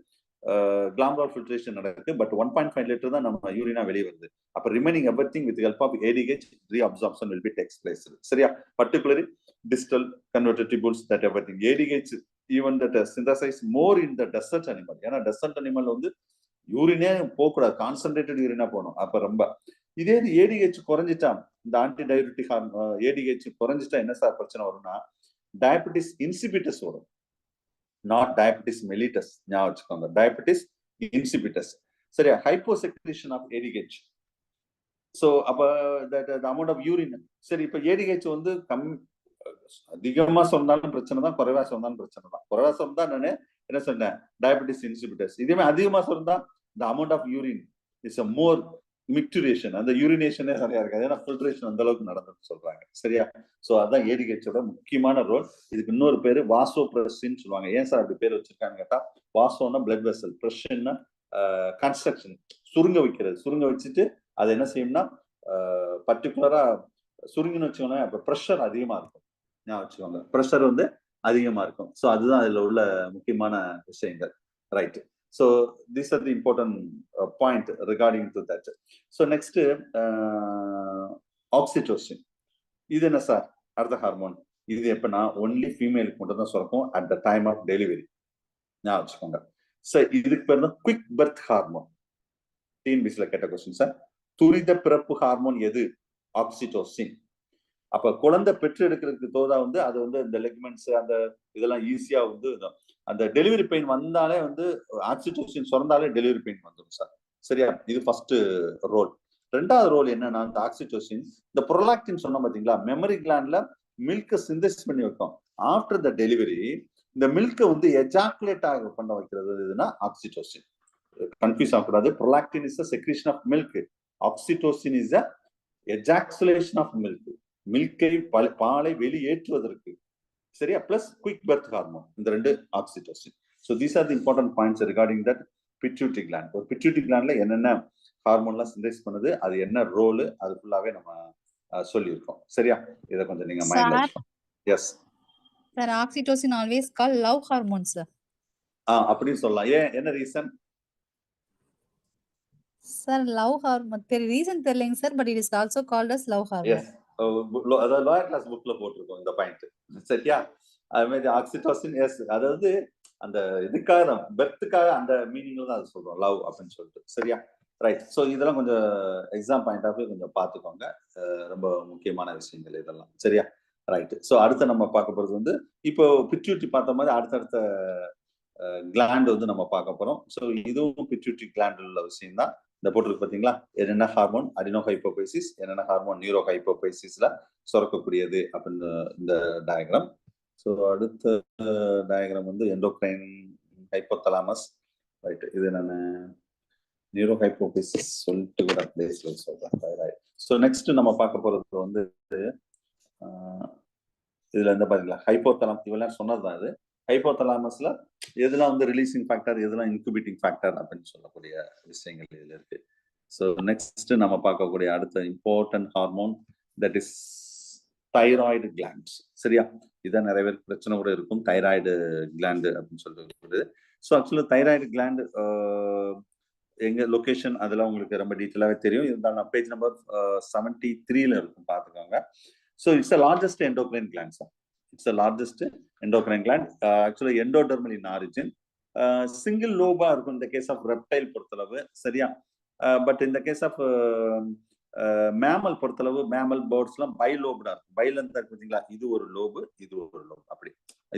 கிளாம்ரால் ஃபில்ட்ரேஷன் நடக்குது. பட் 1.5 லிட்டர் தான் நம்ம யூரினா வெளியே வருது. அப்ப remaining everything with help of ADH reabsorption will be takes place. சரியா? Particularly distal converted tubules that everything. ADH even that synthesize more in the desert animal. ஏன்னா desert animal வந்து யூரினே போகக்கூடாது, கான்சென்ட்ரேட்டட் யூரினா போகணும். அப்ப ரொம்ப இதே ADH குறைஞ்சிட்டா, இந்த ஆன்டி டயபெட்டிக் ADH குறைஞ்சிட்டா என்ன சார் பிரச்சனை வரும்னா டயபெட்டிஸ் இன்சிபிட்டஸ் வரும். Not diabetes mellitus. ஞாபகம் வச்சுக்கோங்க, டயபெட்டிஸ் இன்சிபிட்டஸ். சரியா? ஹைப்போசெக்ரேஷன் ஆஃப் ADH. ஸோ அப்ப அமௌண்ட் ஆஃப் யூரின். சரி, இப்ப ADH வந்து அதிகமா சொன்னாலும் பிரச்சனை தான், குறைவா சொன்னாலும் பிரச்சனை தான். குறைவா சொன்னா நானு என்ன சொன்னேன், டயபெட்டிஸ் இன்சிபிட்டஸ். இதுவே அதிகமா சொன்னா the amount of urine is a more micturiation. அந்த யூரினேஷனே சரியா இருக்காது, ஏன்னா ஃபில்ட்ரேஷன் அந்த அளவுக்கு நடந்துன்னு சொல்றாங்க. சரியா? சோ அதான் ADH-ஓட முக்கியமான ரோல். இதுக்கு இன்னொரு பேரு வாசோபிரஸ்ன்னு சொல்லுவாங்க. ஏன் சார் அப்படி பேர் வச்சிருக்காங்க கேட்டா, வாசோன்னா பிளட் வெசல், பிரஷன்னா கன்ஸ்ட்ரக்ஷன், சுருங்க வைக்கிறது. சுருங்க வச்சுட்டு அது என்ன செய்யும்னா பர்டிகுலரா சுருங்கின்னு வச்சுக்கோங்க, அப்ப ப்ரெஷர் அதிகமா இருக்கும். ஞாபகம் வச்சுக்கோங்க, ப்ரெஷர் வந்து அதிகமா இருக்கும். ஸோ அதுதான் அதுல உள்ள முக்கியமான விஷயங்கள். Right. So these are the important point regarding to that. So next oxytocin. இது என்ன சார்? அடுத்த ஹார்மோன். இது எப்பனா ஒன்லி ஃபீமேலுக்கு மட்டும் தான் சுரக்கும் at the time of delivery. ஞாபகம் வச்சுக்கோங்க. சார் இதுக்கு பேர் தான் குவிக் பர்த் ஹார்மோன். டிஎன்பிசில கேட்ட கொஸ்டின் சார். துரித பிறப்பு ஹார்மோன் எது? ஆக்சிடோசின். அப்ப குழந்தை பெற்று எடுக்கிறதுக்கு தோதா வந்து அது வந்து இந்த லெக்மெண்ட்ஸ் அந்த இதெல்லாம் ஈஸியா வந்து அந்த டெலிவரி பெயின் வந்தாலே வந்து ஆக்சிடோசின் சுரந்தாலே டெலிவரி பெயின் வந்துடும் சார். சரியா? இது ஃபர்ஸ்ட் ரோல். ரெண்டாவது ரோல் என்னன்னா, இந்த ஆக்சிடோசின் இந்த ப்ரொலாக்டின் சொன்ன பாத்தீங்களா, மெமரி கிளாண்ட்ல மில்க சிந்தசிஸ் பண்ணி வைக்கும். ஆஃப்டர் த டெலிவரி இந்த மில்கை வந்து எஜாக்குலேட் ஆக பண்ண வைக்கிறது எதுனா ஆக்சிடோசின். கன்ஃபியூஸ் ஆகக்கூடாது. Prolactin is a secretion of milk. Oxytocin is a ejaculation of milk. மில்கை பாலை வெளியேற்றுவதற்கு. சரியா? Plus quick birth hormone. இந்த ரெண்டு oxytocin. So these are the important points regarding that pituitary gland. ஒரு பிட்யூட்டரி கிளாண்ட்ல என்னென்ன ஹார்மோன்லாம் சிந்தேஸ் பண்ணுது, அது என்ன ரோல், அது ஃபுல்லாவே நம்ம சொல்லியிருக்கோம். சரியா? இதை கொஞ்சம் நீங்க மைண்ட்ல வச்சுக்கோங்க. Yes sir, oxytocin always call love hormone sir. அப்படின்னு சொல்லலாம். ஏன், என்ன reason sir? Love hormone reason தெரியலங்க sir, but it is also called as love hormone. அதாவது லோயர் கிளாஸ் புக்ல போட்டிருக்கோம் இந்த பாயிண்ட். சரியா? அது மாதிரி ஆக்சிடோசின் எஸ், அதாவது அந்த இதுக்காக பெர்த்துக்காக அந்த மீனிங்ல தான் அது சொல்றோம், லவ் அப்படின்னு சொல்லிட்டு. சரியா? ரைட். ஸோ இதெல்லாம் கொஞ்சம் எக்ஸாம் பாயிண்ட் ஆஃப் கொஞ்சம் பார்த்துக்கோங்க. ரொம்ப முக்கியமான விஷயங்கள் இதெல்லாம். சரியா? ரைட். ஸோ அடுத்து நம்ம பார்க்க போறது வந்து இப்போ பிட்யூட்டரி பார்த்த மாதிரி அடுத்தடுத்த கிளாண்ட் வந்து நம்ம பார்க்க போறோம். ஸோ இதுவும் பிட்யூட்டரி கிளாண்ட் உள்ள விஷயம் தான். இந்த போட்டிருக்கு பாத்தீங்களா, என்னென்ன ஹார்மோன் அடினோ ஹைப்போபைசிஸ், என்னென்ன ஹார்மோன் நியூரோ ஹைப்போபைசிஸ்ல சுரக்கக்கூடியது அப்படின்னு இந்த டயக்ராம். ஸோ அடுத்த டயக்ராம் வந்து எண்டோக்ரைன் ஹைப்போதலாமஸ். ரைட். இது நான் நியூரோ ஹைப்போபைசிஸ் சொல்லிட்டு கூட பிளேஸ்ல சொல்றேன். ரைட். ஸோ நெக்ஸ்ட் நம்ம பார்க்க போறது வந்து இதுல இந்த பாத்தீங்களா ஹைப்போதலாம், இவெல்லாம் சொன்னதுதான். இது ஹைப்போதலாமஸ்ல எதெல்லாம் வந்து ரிலீசிங் ஃபேக்டர், எதெல்லாம் இன்குபேட்டிங் ஃபேக்டர் அப்படின்னு சொல்லக்கூடிய விஷயங்கள் இதுல இருக்கு. ஸோ நெக்ஸ்ட் நம்ம பார்க்கக்கூடிய அடுத்த important hormone that is thyroid glands. சரியா? இதான் நிறைய பேருக்கு பிரச்சனை கூட இருக்கும், தைராய்டு கிளாண்டு அப்படின்னு சொல்றது. ஸோ ஆக்சுவலா தைராய்டு கிளாண்டு எங்க லொகேஷன் அதெல்லாம் உங்களுக்கு ரொம்ப டீட்டெயிலாவே தெரியும். இருந்தாலும் நான் பேஜ் நம்பர் 73ல இருக்கும், பார்த்துக்கோங்க. So it's the largest endocrine gland sir. It's the largest endocrine gland. Actually endodermal in origin. Single lobe இருக்கும் இந்த கேஸ் ஆஃப் ரெப்டைல் பொறுத்தளவு. சரியா? பட் இந்த கேஸ் ஆஃப் மேமல் பொறுத்தளவு, மேமல் பேர்ட்ஸ்லாம் பைலோப்டா இருக்கும். பைலந்தா இருக்கு பார்த்தீங்களா, இது ஒரு லோபு, இது ஒரு லோபு. அப்படி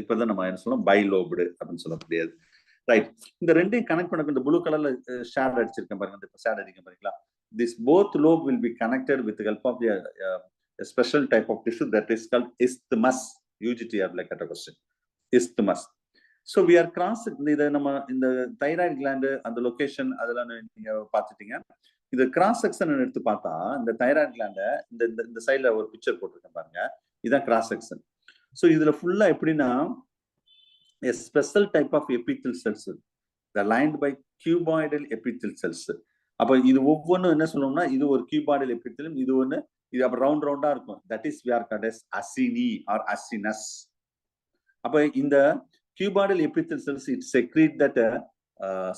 இப்பதான் நம்ம என்ன சொல்லலாம், பைலோப்டு அப்படின்னு சொல்ல முடியாது. ரைட். இந்த ரெண்டையும் கனெக்ட் பண்ண இந்த ப்ளூ கலர்ல ஷேட் அடிச்சிருக்கேன் பாருங்க, இந்த ஷேட் அடிக்க பாருங்களா. This both lobe will be connected with the help of a special type of tissue that is called isthmus. UGTR like a question. Isthmus. So we are cross இத நம்ம இந்த thyroid gland அந்த location அதெல்லாம் நீங்க பார்த்துட்டீங்க. இது cross section எடுத்து பார்த்தா இந்த தைராய்டு கிளாண்ட இந்த சைடுல ஒரு பிக்சர் போட்டிருக்கேன் பாருங்க, இதான் கிராஸ் செக்ஷன். ஸோ இதுல ஃபுல்லா எப்படின்னா special type of epithelial cells. The lined by cuboidal epithelial cells. அப்ப இது ஒவ்வொன்றும் என்ன சொல்லணும்னா, இது ஒரு கியூபாய்டல் எபித்தலும், இது ஒண்ணு, இது அப்ப ரவுண்ட் ரவுண்டா இருக்கும். That is we are called as acini or acinus. அப்ப இந்த cuboidal epithelial cells it secrete that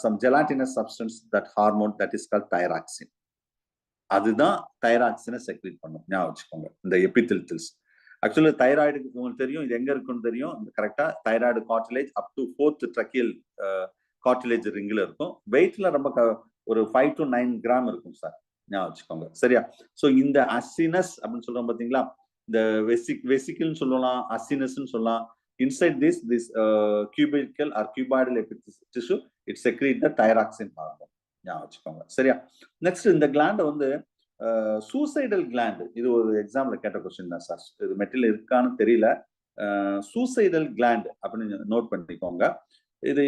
some gelatinous substance, that hormone that is called thyroxine. அதுதான் தைராக்சினை செக்ரீட் பண்ணும். ஞாபகம் வச்சுக்கோங்க இந்த எபித்தெல் செல்ஸ். ஆக்சுவலி தைராய்டு உங்களுக்கு தெரியும், இது எங்க இருக்குன்னு தெரியும். கரெக்டா thyroid cartilage up to 4th tracheal cartilage ரிங்ல இருக்கும். வெயிட்ல ரொம்ப ஒரு 5 to 9 கிராம் இருக்கும் சார். ஞாபகம் வச்சுக்கோங்க. சரியா? சோ இந்த அசினஸ் அப்படின்னு சொல்றோம் பாத்தீங்களா, இந்த வெசிக்கிள்னு சொல்லலாம், அசினஸ்ன்னு சொல்லலாம். Inside this cubical or cuboidal epithelial tissue, it secretes the thyroxine hormone. ஞாபகம் வச்சுக்கோங்க. சரியா? நெக்ஸ்ட் இந்த கிளாண்ட் வந்து சூசைடல் கிளாண்ட். இது ஒரு எக்ஸாம்ல கேட்ட கொஸ்டின் தான் சார். இது மெட்டீரியல் இருக்கான்னு தெரியல. சூசைடல் கிளாண்ட் அப்படின்னு நோட் பண்ணிக்கோங்க. இது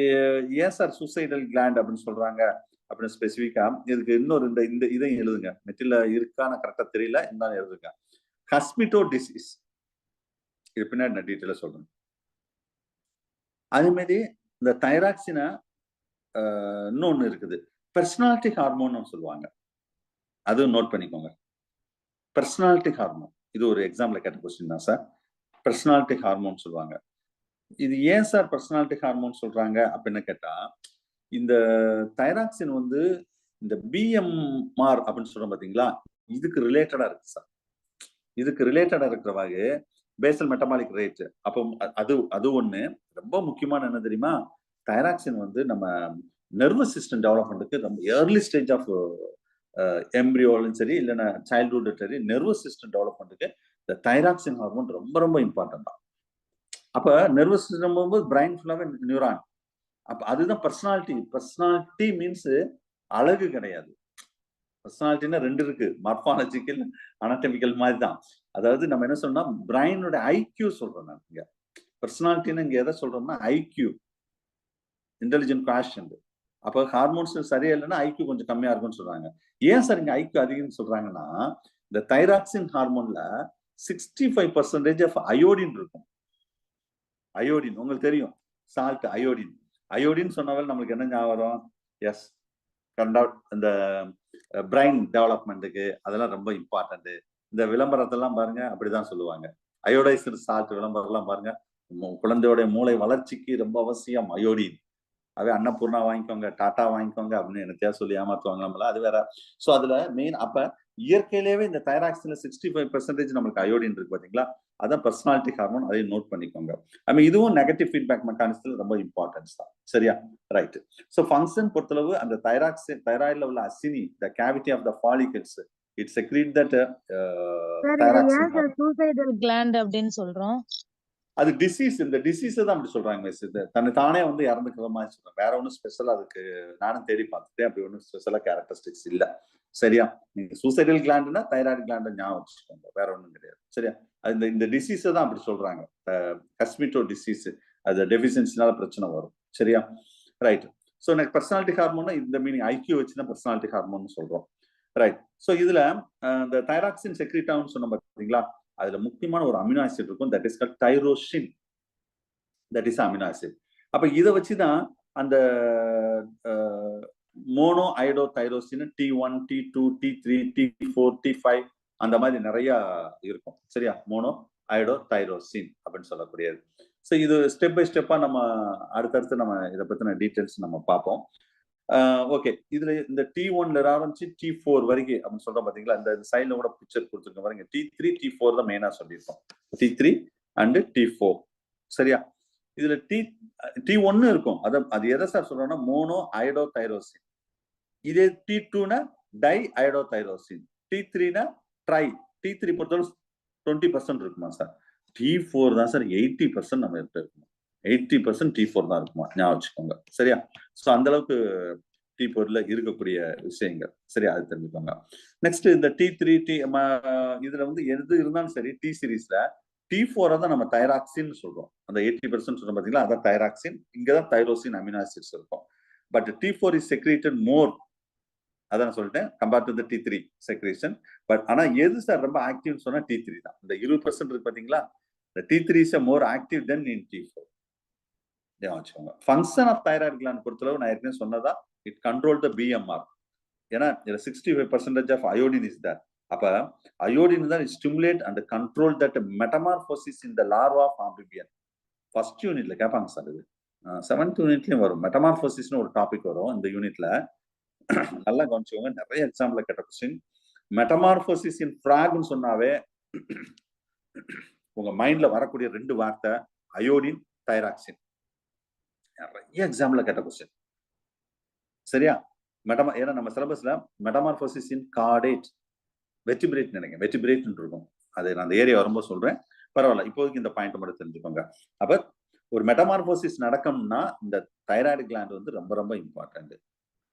ஏன் சார் சூசைடல் கிளாண்ட் அப்படின்னு சொல்றாங்க அப்படின்னு ஸ்பெசிஃபிக்கா இதுக்கு இன்னொரு இந்த இதையும் எழுதுங்க. மெட்டீரியல் இருக்கான்னு கரெக்டா தெரியல, இருந்தாலும் எழுதுங்க. ஹஸ்பிட்டோ டிசீஸ், இது பின்னாடி நான் டீட்டெயிலா சொல்றேன். அதே மாதிரி இந்த தைராக்சினை இன்னொன்னு இருக்குது, பெர்சனாலிட்டி ஹார்மோன் சொல்லுவாங்க. அதுவும் நோட் பண்ணிக்கோங்க. பெர்சனாலிட்டி ஹார்மோன் இது ஒரு எக்ஸாம்ல கேட்ட கொஸ்டின் தான் சார். பெர்சனாலிட்டி ஹார்மோன் சொல்லுவாங்க. இது ஏன் சார் பெர்சனாலிட்டி ஹார்மோன் சொல்றாங்க அப்படின்னு கேட்டா, இந்த தைராக்சின் வந்து இந்த பிஎம்ஆர் அப்படின்னு சொல்றோம் பாத்தீங்களா, இதுக்கு ரிலேட்டடா இருக்கு சார். இதுக்கு ரிலேட்டடா இருக்கிற வகை பேசல் மெட்டபாலிக் ரேட். அப்போ அது ஒண்ணு. ரொம்ப முக்கியமான என்ன தெரியுமா, தைராக்சின் வந்து நம்ம நர்வஸ் சிஸ்டம் டெவலப்மெண்ட்டுக்கு ரொம்ப ஏர்லி ஸ்டேஜ் ஆஃப் எம்ப்ரியோலும் சரி இல்லைன்னா சைல்ட்ஹுட் சரி, நர்வஸ் சிஸ்டம் டெவலப்மெண்ட்டுக்கு இந்த தைராக்சின் ஹார்மோன் ரொம்ப ரொம்ப இம்பார்ட்டன்ட் தான். அப்ப நர்வஸ் சிஸ்டம் போகும்போது பிரைன் ஃபுல்லாவே நியூரான். அப்ப அதுதான் பர்சனாலிட்டி. பர்சனாலிட்டி மீன்ஸ் அழகு கிடையாது. பர்சனாலிட்டினா 2 இருக்கு, மார்பாலஜிக்கல் அனாட்டமிக்கல் மாதிரி தான். அதாவது நம்ம என்ன சொன்னா பிரைனோட ஐக்யூ சொல்றோம். நான் இங்க பர்சனாலிட்டின்னு இங்க எதை சொல்றோம்னா ஐக்யூ, இன்டெலிஜென்ட் குவாஷன். அப்ப ஹார்மோன்ஸ் சரியா இல்லைன்னா ஐக்யூ கொஞ்சம் கம்மியா இருக்கும்னு சொல்றாங்க. ஏன் சார் இங்க ஐக்யூ அதிகம்னு சொல்றாங்கன்னா, இந்த தைராக்சின் ஹார்மோன்ல 65% ஆஃப் அயோடின் இருக்கும். அயோடின் உங்களுக்கு தெரியும், சால்ட் அயோடின். அயோடின் சொன்னாவே நம்மளுக்கு என்ன ஞாபகம் வரும்? எஸ், இந்த பிரைன் டெவலப்மெண்ட்டுக்கு அதெல்லாம் ரொம்ப இம்பார்ட்டன்ட். இந்த விளம்பரத்தெல்லாம் பாருங்க, அப்படிதான் சொல்லுவாங்க. அயோடைஸ்டு சால்ட் விளம்பரம் எல்லாம் பாருங்க, குழந்தையோட மூளை வளர்ச்சிக்கு ரொம்ப அவசியம் அயோடின். அவே அன்னபூர்ணா வாங்கிக்கோங்க, டாட்டா வாங்கிக்கோங்க அப்படின்னு எனக்கே சொல்லி ஏமாத்துவாங்க நம்மள, அது வேற. சோ அதுல மெயின் அப்ப இயற்கையிலேயே இந்த தைராக்சின்ல 65% நம்மளுக்கு அயோடின் இருக்கு பாத்தீங்களா, அதான் பர்சனாலிட்டி ஹார்மோன். அதையும் நோட் பண்ணிக்கோங்க. இதுவும் நெகட்டிவ் ஃபீட்பேக் மெக்கானிசத்துல ரொம்ப இம்பார்ட்டன்ஸ் தான். சரியா? ரைட். சோ ஃபங்க்ஷன் பொறுத்தளவு அந்த தைராய்டுல உள்ள acini, the cavity of the follicles, it secrete that thyroxine. Suicidal gland அப்படின்னு சொல்றோம். அது டிசீஸ். இந்த டிசீஸ் தான் அப்படி சொல்றாங்க மிஸ். இது தன்னை தானே வந்து இறந்துக்கிற மாதிரி சொல்றாங்க. வேற ஒன்றும் ஸ்பெஷலா அதுக்கு நானும் தேடி பார்த்துட்டேன், அப்படி ஒன்றும் ஸ்பெஷலா கேரக்டரிஸ்டிக்ஸ் இல்ல. சரியா? நீங்க சூசைடல் கிளாண்ட்னா தைராய்டு கிளாண்ட் ஞாபகம் வச்சுக்கோங்க, வேற ஒன்றும் கிடையாது. சரியா? இந்த டிசீஸை தான் அப்படி சொல்றாங்க. ஹஸ்பிட்டோ டிசீஸ், அது டெஃபிஷியன்சினால பிரச்சனை வரும். சரியா? ரைட். ஸோ எனக்கு பர்சனாலிட்டி ஹார்மோன் இந்த மீனிங் ஐக்யூ வச்சு தான் பர்சனாலிட்டி ஹார்மோன் சொல்றோம். ரைட். ஸோ இதுல இந்த தைராக்சின் செக்ரீட் ஆகும்னு சொன்ன பார்த்தீங்களா, அதுல முக்கியமான ஒரு அமினோ ஆசிட் இருக்கும், that is called tyrosine. That is amino acid. அப்ப இதை வச்சுதான் அந்த mono iodo tyrosine T1, T2, T3, T4, T5 அந்த மாதிரி நிறைய இருக்கும். சரியா? மோனோ ஐடோ தைரோசின் அப்படின்னு சொல்லக்கூடியது. ஸோ இது ஸ்டெப் பை ஸ்டெப்பா நம்ம அடுத்தடுத்து நம்ம இதை பத்தின டீட்டெயில்ஸ் நம்ம பார்ப்போம். ஓகே, இதுல இந்த T1ல ஆரம்பிச்சு T4 வரைக்கும் அப்படின்னு சொல்றோம் பாத்தீங்களா, இந்த சைட்ல கூட பிக்சர் கொடுத்துருக்கோம் பாருங்க. T3, T4 தான் மெயினா சொல்லியிருக்கோம். T3 and T4. சரியா? இதுல T1 இருக்கும். அது எதை சார் சொல்றோம்னா மோனோ ஐடோ தைரோசின். இதே T2னா டை ஐடோ தைரோசின். T3னா ட்ரை. T3 பொறுத்தவரை 20% இருக்குமா சார்? T4 தான் சார் 80% நம்ம இருக்கணும். 80% T4 தான் இருக்குமா, ஞாபகம் வச்சுக்கோங்க. சரியா? சோ அந்த அளவுக்கு T4ல இருக்கக்கூடிய விஷயங்கள். சரியா? அது தெரிஞ்சுக்கோங்க. நெக்ஸ்ட் இந்த T3 இதுல வந்து எது இருந்தாலும் சரி, T சீரீஸ்ல T4 தான் நம்ம தைராக்சின் சொல்றோம். அந்த 80% சொல்றோம் பாத்தீங்களா, அதான் தைராக்சின். இங்கதான் தைரோசின் அமினோ ஆசிட்ஸ் இருக்கும். பட் T4 இஸ் செக்ரீட்டட் மோர், அதான் சொல்லிட்டேன், compared to the T3 secretion. But ஆனா எது சார் ரொம்ப ஆக்டிவ்னு சொன்னா T3 தான். இந்த 20% இருக்கு பாத்தீங்களா, the T3 is more active than in T4. வச்சுக்கோங்க. ஃபங்க்ஷன் ஆஃப் தைராய்டு கிளாண்ட் பொறுத்தளவு நான் ஏற்கனவே சொன்னதா, இட் கண்ட்ரோல் த பிஎம்ஆர். ஏன்னா 65% ஆஃப் அயோடின் இஸ் தேர். அப்ப அயோடின் தான் stimulate and control that metamorphosis in the larva of amphibian. First யூனிட்ல கேட்பாங்க சார் இது. 7th யூனிட்லயும் வரும். மெட்டமார்போசிஸ்னு ஒரு டாபிக் வரும் இந்த யூனிட்ல. நல்லா கவனிச்சுக்கோங்க. நிறைய எக்ஸாம்பிள்ல கேட்ட கொஸ்டின். மெட்டமார்போசிஸ் இன் ஃப்ராக்னு சொன்னாவே உங்க மைண்ட்ல வரக்கூடிய 2 வார்த்தை அயோடின், தைராக்சின். நிறைய எக்ஸாம்பிள்ல கேட்ட கொஸ்டின். சரியா? ஏன்னா நம்ம சிலபஸ்ல மெட்டமார்போசிஸ் இன் கார்டேட், வெர்டிபிரேட் நினைங்க, வெர்டிபிரேட் இருக்கும். அது நான் அந்த ஏரியா வரும்போது சொல்றேன். பரவாயில்ல, இப்போதைக்கு இந்த பாயிண்ட் மட்டும் தெரிஞ்சுக்கோங்க. அப்ப ஒரு மெட்டமார்போசிஸ் நடக்கணும்னா இந்த தைராய்டு கிளாண்ட் வந்து ரொம்ப ரொம்ப இம்பார்ட்டன்ட்.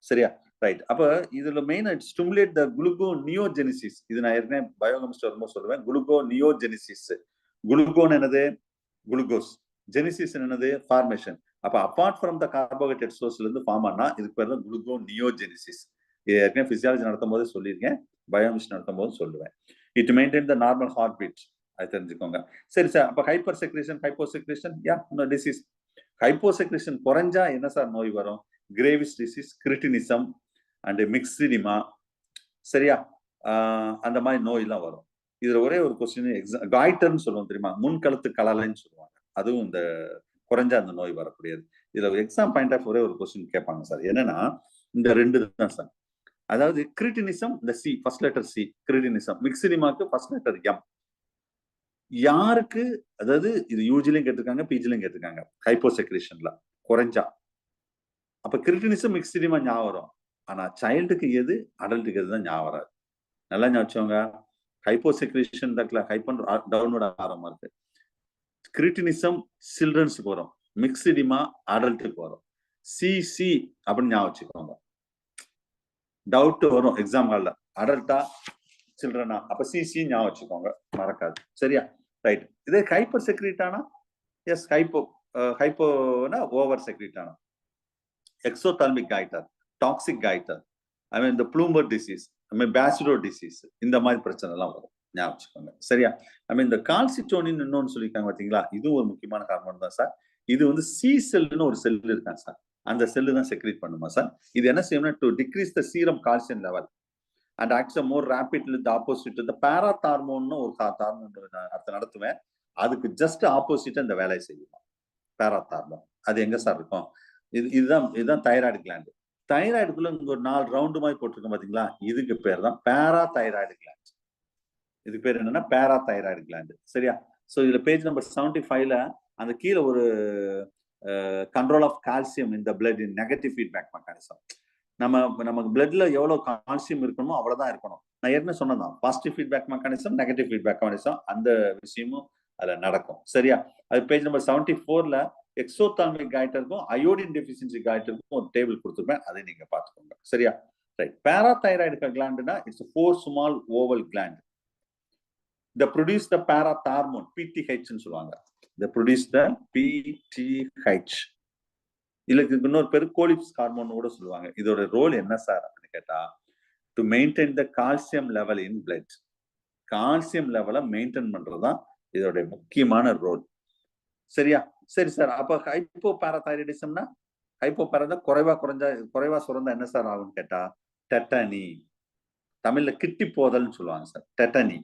சரியா? ரைட். அப்ப இதுல மெயின் ஸ்டிமுலேட் த குளுகோனியோஜெனிசிஸ். இது நான் ஏற்கனவே பயோகெமிஸ்ட்ரி வரும்போது சொல்லுவேன். குளுகோனியோஜெனிசிஸ். குளுகோன் என்னது? குளுக்கோஸ். ஜெனிசிஸ் என்னது? ஃபார்மேஷன். அப்ப அப்பார்ட் ஃப்ரம் த கார்போஹைட்ரேட் சோர்ஸ்ல இருந்து ஃபார்ம் ஆனா இதுக்கு பேர் தான் குளுகோனியோஜெனிசிஸ். இது ஏற்கனவே பிசியாலஜி நடத்தும் போது சொல்லியிருக்கேன், பயோகெமிஸ்ட்ரி நடத்தும் போது சொல்லுவேன். It maintain the normal heart beat. அது தெரிஞ்சுக்கோங்க. சரி சார், அப்ப hyper secretion, hyposecretion, disease. Hyposecretion குறைஞ்சா என்ன சார் நோய் வரும்? Graves disease, cretinism and myxoedema. சரியா? அந்த மாதிரி நோய் எல்லாம் வரும். இதுல ஒரே ஒரு கொஸ்டின், காய்டர்னு சொல்லுவோம் தெரியுமா? முன்கழுத்து கலலைன்னு சொல்லுவாங்க. அதுவும் இந்த குறைஞ்சா அந்த நோய் வரக்கூடியது. இதுல எக்ஸாம் பாயிண்ட் ஆஃப் ஒரே ஒரு கொஸ்டின் கேட்பாங்க சார். என்னன்னா இந்த 2 தான் சார். அதாவது கிரிட்டினிசம், இந்த C, first letter C, cretinism. மிக்சிடிமாக்கு ஃபர்ஸ்ட் லெட்டர் எம். யாருக்கு, அதாவது இது யூஜிலையும் கேட்டிருக்காங்க, பிஜிலையும் கேட்டிருக்காங்க. ஹைப்போசெக்ரேஷன்ல குறைஞ்சா. அப்ப கிரிட்டினிசம், மிக்சிடிமா ஞாபகம் வரும். ஆனா சைல்டுக்கு எது, அடல்ட்டுக்கு எது தான் ஞாபகம் வராது. நல்லா ஞாபகம். ஹைப்போசெக்ரேஷன் டவுன்வர்ட் ஆரம்பமா இருக்கு. கிரிட்டினிசம் சில்ட்ரன்ஸுக்கு வரும், மிக்சிடிமா அடல்ட்டுக்கு வரும். சிசி அப்படின்னு ஞாபகம் வச்சுக்கோங்க. டவுட் வரும் எக்ஸாம் ஹால்ல, அடல்ட்டா சில்ட்ரனா, அப்ப சிசி ஞாபகம் வச்சுக்கோங்க, மறக்காது. சரியா? ரைட். இதே ஹைப்பர் செக்ரீட் ஆனா, எஸ், ஹைப்போனா ஓவர் செக்ரீட் ஆனா. எக்ஸோதால்மிக் காய்டர், டாக்ஸிக் காய்டர், இந்த ப்ளூம்பர் டிசீஸ், பேசிடோ டிசீஸ், இந்த மாதிரி பிரச்சனை எல்லாம் வரும், ஞாபகம் வச்சுக்கோங்க. சரியா? இந்த கால்சிட்டோனின் இன்னொன்னு சொல்லியிருக்காங்க பாத்தீங்களா? இதுவும் ஒரு முக்கியமான ஹார்மோன் தான் சார். இது வந்து சி செல்னு ஒரு செல் இருக்காங்க சார். அந்த செல்லு தான் செக்ரீட் பண்ணுமா சார். இது என்ன செய்யணும்னா to decrease the serum calcium level and acts more rapidly the opposite the பாராதார்மோன்னு ஒரு ஹார்மோன் அடுத்து நடத்துவேன். அதுக்கு ஜஸ்ட் ஆப்போசிட் இந்த வேலையை செய்யுமா பாராதார்மோன். அது எங்க சார் இருக்கும்? இதுதான் தைராய்டு கிளாண்ட். தைராய்டுக்குள்ள இங்க ஒரு 4 ரவுண்டு மாதிரி போட்டிருக்கோம் பாத்தீங்களா? இதுக்கு பேர் தான் பாராதைராய்டு கிளாண்ட். இதுக்கு பேர் என்னன்னா பாராதைராய்டு கிளாண்ட். சரியா? சோ இதுல பேஜ் நம்பர் 75ல அந்த கீழே ஒரு control of calcium in the blood in negative feedback mechanism. நமக்கு பிளட்ல எவ்வளவு கால்சியம் இருக்கணுமோ அவ்வளவுதான் இருக்கணும். நான் ஏற்கனவே சொன்னதான், positive feedback mechanism, negative feedback mechanism, அந்த விஷயமும் அதுல நடக்கும். சரியா? அது பேஜ் நம்பர் 74ல எக்ஸோதால்மிக் காய்டருக்கும் அயோடின் டெஃபிஷியன்சி காய்டருக்கும் ஒரு டேபிள் கொடுத்துருப்பேன், அதை நீங்க பாத்துக்கோங்க. சரியா? ரைட். பாராதைராய்டு கிளாண்டுனா it's 4 small oval gland. They produce the parathormone, PTH ன்னு சொல்லுவாங்க. They produce the PTH. இதுக்கு இன்னொரு பேரு கோலிப்ஸ் ஹார்மோன் கூட சொல்லுவாங்க. இதோட ரோல் என்ன சார் அப்படின்னு கேட்டா, to maintain the calcium level in blood. Calcium லெவலை மெயின்டைன் பண்றதுதான் இதோட முக்கியமான ரோல். சரியா? சரி சார், அப்ப ஹைப்போ பாராதைராய்டிசம்னா, ஹைப்போ பாரா குறைவா சுரந்தா என்ன சார் ஆகும்னு கேட்டா, டெட்டனி. தமிழ்ல கிட்டி போதல்னு சொல்லுவாங்க சார், டெட்டனி.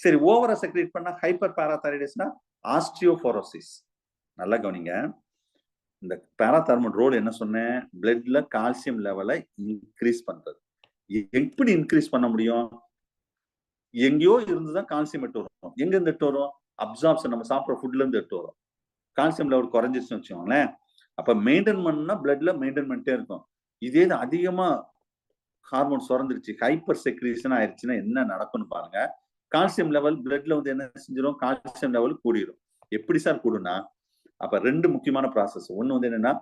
சரி, ஓவரா செக்ரேட் பண்ணா ஹைப்பர் பாராதைராய்டிஸ்னா ஆஸ்டியோபோரோசிஸ். நல்லா கவனிங்க. இந்த பாராதார்மோன் ரோல் என்ன சொன்னேன்? பிளட்ல கால்சியம் லெவலை இன்க்ரீஸ் பண்றது. எப்படி இன்க்ரீஸ் பண்ண முடியும்? எங்கேயோ இருந்துதான் கால்சியம் எட்டு வரும். எங்க இருந்து எட்டு வரும்? அப்சார்ப்ஷன், நம்ம சாப்பிட்ற ஃபுட்ல இருந்து எட்டு வரும். கால்சியம் லெவல் குறைஞ்சிருச்சுன்னு வச்சுக்கோங்களேன். அப்ப மெயின்டைன் பண்ணா பிளட்ல மெயின்டைன் பண்ணிட்டே இருக்கும். இதே அதிகமா ஹார்மோன் சுரந்துருச்சு, ஹைப்பர் செக்ரீஷன் ஆயிடுச்சுன்னா என்ன நடக்கும்னு பாருங்க. கால்சியம் லெவல் பிளட்ல வந்து என்ன செஞ்சிடும்? கால்சியம் லெவல் கூடிரும். எப்படி சார் கூடுனா? அப்ப 2 முக்கியமான ப்ராசஸ். ஒண்ணு வந்து என்னன்னா,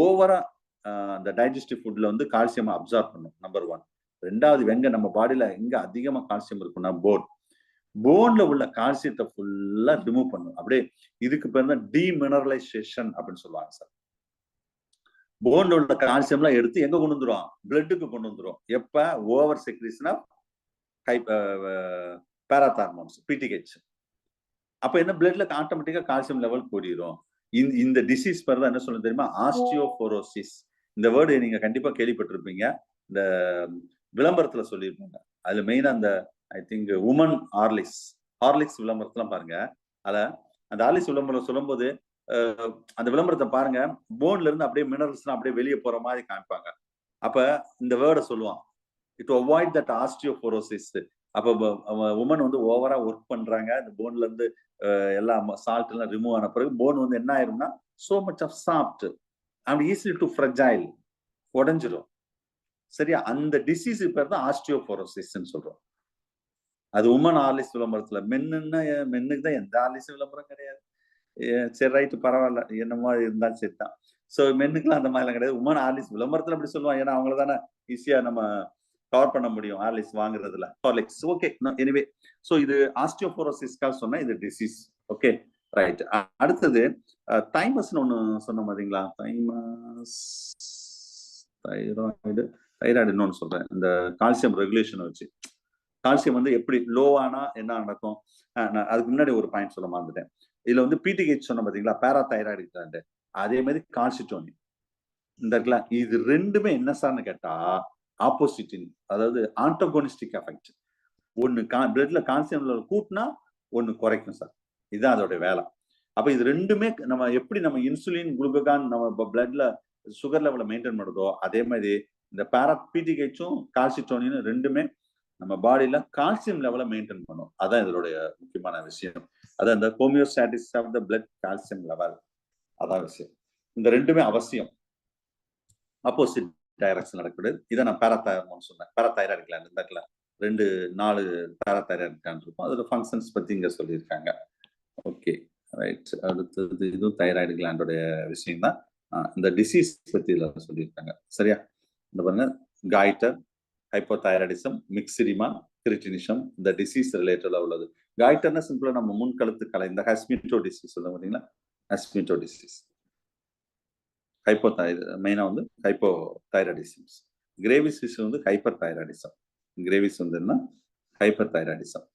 ஓவரா அந்த டைஜஸ்டிவ் ஃபுட்ல வந்து கால்சியம் அப்சார்ப் பண்ணும், நம்பர் 1. 2வது, எங்க நம்ம பாடியில எங்க அதிகமா கால்சியம் இருக்குன்னா போன்ல உள்ள கால்சியத்தை ஃபுல்லா ரிமூவ் பண்ணும். அப்படியே இதுக்கு பேர் தான் டீமினரலைசேஷன் அப்படின்னு சொல்லுவாங்க சார். போன்ல உள்ள கால்சியம்லாம் எடுத்து எங்க கொண்டு வந்துரும்? பிளட்டுக்கு கொண்டு வந்துரும். எப்ப? Over secretion of parathormones, PTH. அப்ப என்ன, பிளட்ல ஆட்டோமேட்டிக்கா கால்சியம் லெவல் கூடிரும். இந்த டிசீஸ் பேர் தான் என்ன சொல்ல தெரியுமா, ஆஸ்டியோபோரோசிஸ். இந்த வேர்டு நீங்க கண்டிப்பா கேள்விப்பட்டிருப்பீங்க. இந்த விளம்பரத்துல சொல்லியிருப்பாங்க. அதுல மெயினா அந்த ஐ திங்க் உமன் ஹார்லிக்ஸ் விளம்பரத்தெல்லாம் பாருங்க. அத அந்த ஹார்லிக்ஸ் விளம்பரம் சொல்லும்போது அந்த விளம்பரத்தை பாருங்க, போன்ல இருந்து அப்படியே மினரல்ஸ் அப்படியே வெளியே போற மாதிரி காமிப்பாங்க. அப்ப இந்த வேர்டை சொல்லுவான், டு அவாய்ட் தட் ஆஸ்டியோபோரோசிஸ். அப்ப உமன் வந்து ஓவரா ஒர்க் பண்றாங்க, இந்த போன்ல இருந்து எல்லாம் சால்ட் எல்லாம் ரிமூவ் ஆன பிறகு போன் வந்து என்ன ஆயிரும்னா so much of soft and easy to fragile, உடைஞ்சிரும். சரியா? அந்த டிசீஸ் பேர் தான் ஆஸ்டியோபோரோசிஸ் சொல்றோம். அது உமன் ஹார்லிக்ஸ் விளம்பரத்துல. மென்னுக்கு தான் எந்த ஹார்லிக்ஸ் விளம்பரம் கிடையாது. சரி ரைட்டு பரவாயில்ல, என்னமோ இருந்தாலும் சரி தான். ஸோ மென்னுக்குலாம் அந்த மாதிரிலாம் கிடையாது. உமன் ஹார்லிக்ஸ் விளம்பரத்துல அப்படி சொல்லுவாங்க, ஏன்னா அவங்கள தானே ஈஸியா நம்ம கவர் பண்ண முடியும் ஹார்லிக்ஸ் வாங்குறதுல. Horlicks okay. எனிவே, ஸோ இது ஆஸ்டியோபோரோசிஸ்க்காக சொன்னா இது டிசீஸ். Okay right. அடுத்தது தைமஸ்னு ஒண்ணு சொன்ன பாத்தீங்களா, தைராய்டு இன்னொன்னு சொல்றேன். இந்த கால்சியம் ரெகுலேஷன் வச்சு, கால்சியம் வந்து எப்படி லோ ஆனா என்ன நடக்கும், அதுக்கு முன்னாடி ஒரு பாயிண்ட் சொல்ல மறந்துட்டேன். இதுல வந்து பிடிஹெச் சொன்ன பாத்தீங்களா, பேராதைராய்டு கிளாண்ட், அதே மாதிரி கால்சிட்டோனின் இந்த இருக்குல்ல, இது ரெண்டுமே என்ன சார்னு கேட்டா ஆப்போசிட்டின், அதாவது ஆன்டோகோனிஸ்டிக் எஃபெக்ட். ஒன்னு பிளட்ல கால்சியம் லெவல் கூட்டினா ஒன்னு குறைக்கும் சார். இதுதான் அதோட வேலை. அப்ப இது ரெண்டுமே நம்ம எப்படி நம்ம இன்சுலின் குளுக்கோகான் நம்ம பிளட்ல சுகர் லெவலை மெயின்டைன் பண்ணுதோ, அதே மாதிரி இந்த பிடிஹெச்சும் கால்சிட்டோனின் ரெண்டுமே நம்ம பாடியில கால்சியம் லெவலை மெயின்டைன் பண்ணும். அதான் இதனுடைய முக்கியமான விஷயம். அதான் இந்த homeostasis of the blood calcium level, அதான் விஷயம். இந்த ரெண்டுமே அவசியம். ஆப்போசிட் டைரக்ஷன் நடக்கக்கூடாது. இதை நான் பேராதைராய்டு சொன்னேன். பேராதைராய்டு கிளாண்ட் இந்த 4 பேராதைராய்டு கிளாண்ட் இருக்கும். அதோட ஃபங்க்ஷன்ஸ் பத்தி இங்க சொல்லியிருக்காங்க. Okay right. அடுத்தது இதுவும் தைராய்டு கிளாண்டோட விஷயம் தான். இந்த டிசீஸ் பத்தி இதில் சொல்லியிருக்காங்க. சரியா? இந்த பாருங்க, காய்டர், ஹைப்போதைராய்டிசம், மிக்சிடிமா, கிரிட்டினிசம், இந்த டிசீஸ் ரிலேட்டடா உள்ளது. காய்டர்னா சிம்பிளா நம்ம முன்கழுத்து கலை, இந்த ஹஸ்மிட்டோ டிசீஸ் சொல்ல பார்த்தீங்களா, ஹஸ்மிட்டோ டிசீஸ். மெயினா வந்து ஹைப்போதைராய்டிசம். கிரேவிஸ் வந்து ஹைப்பர் தைராய்டிசம். கிரேவிஸ் வந்து என்ன, ஹைப்பர் தைராய்டிசம்.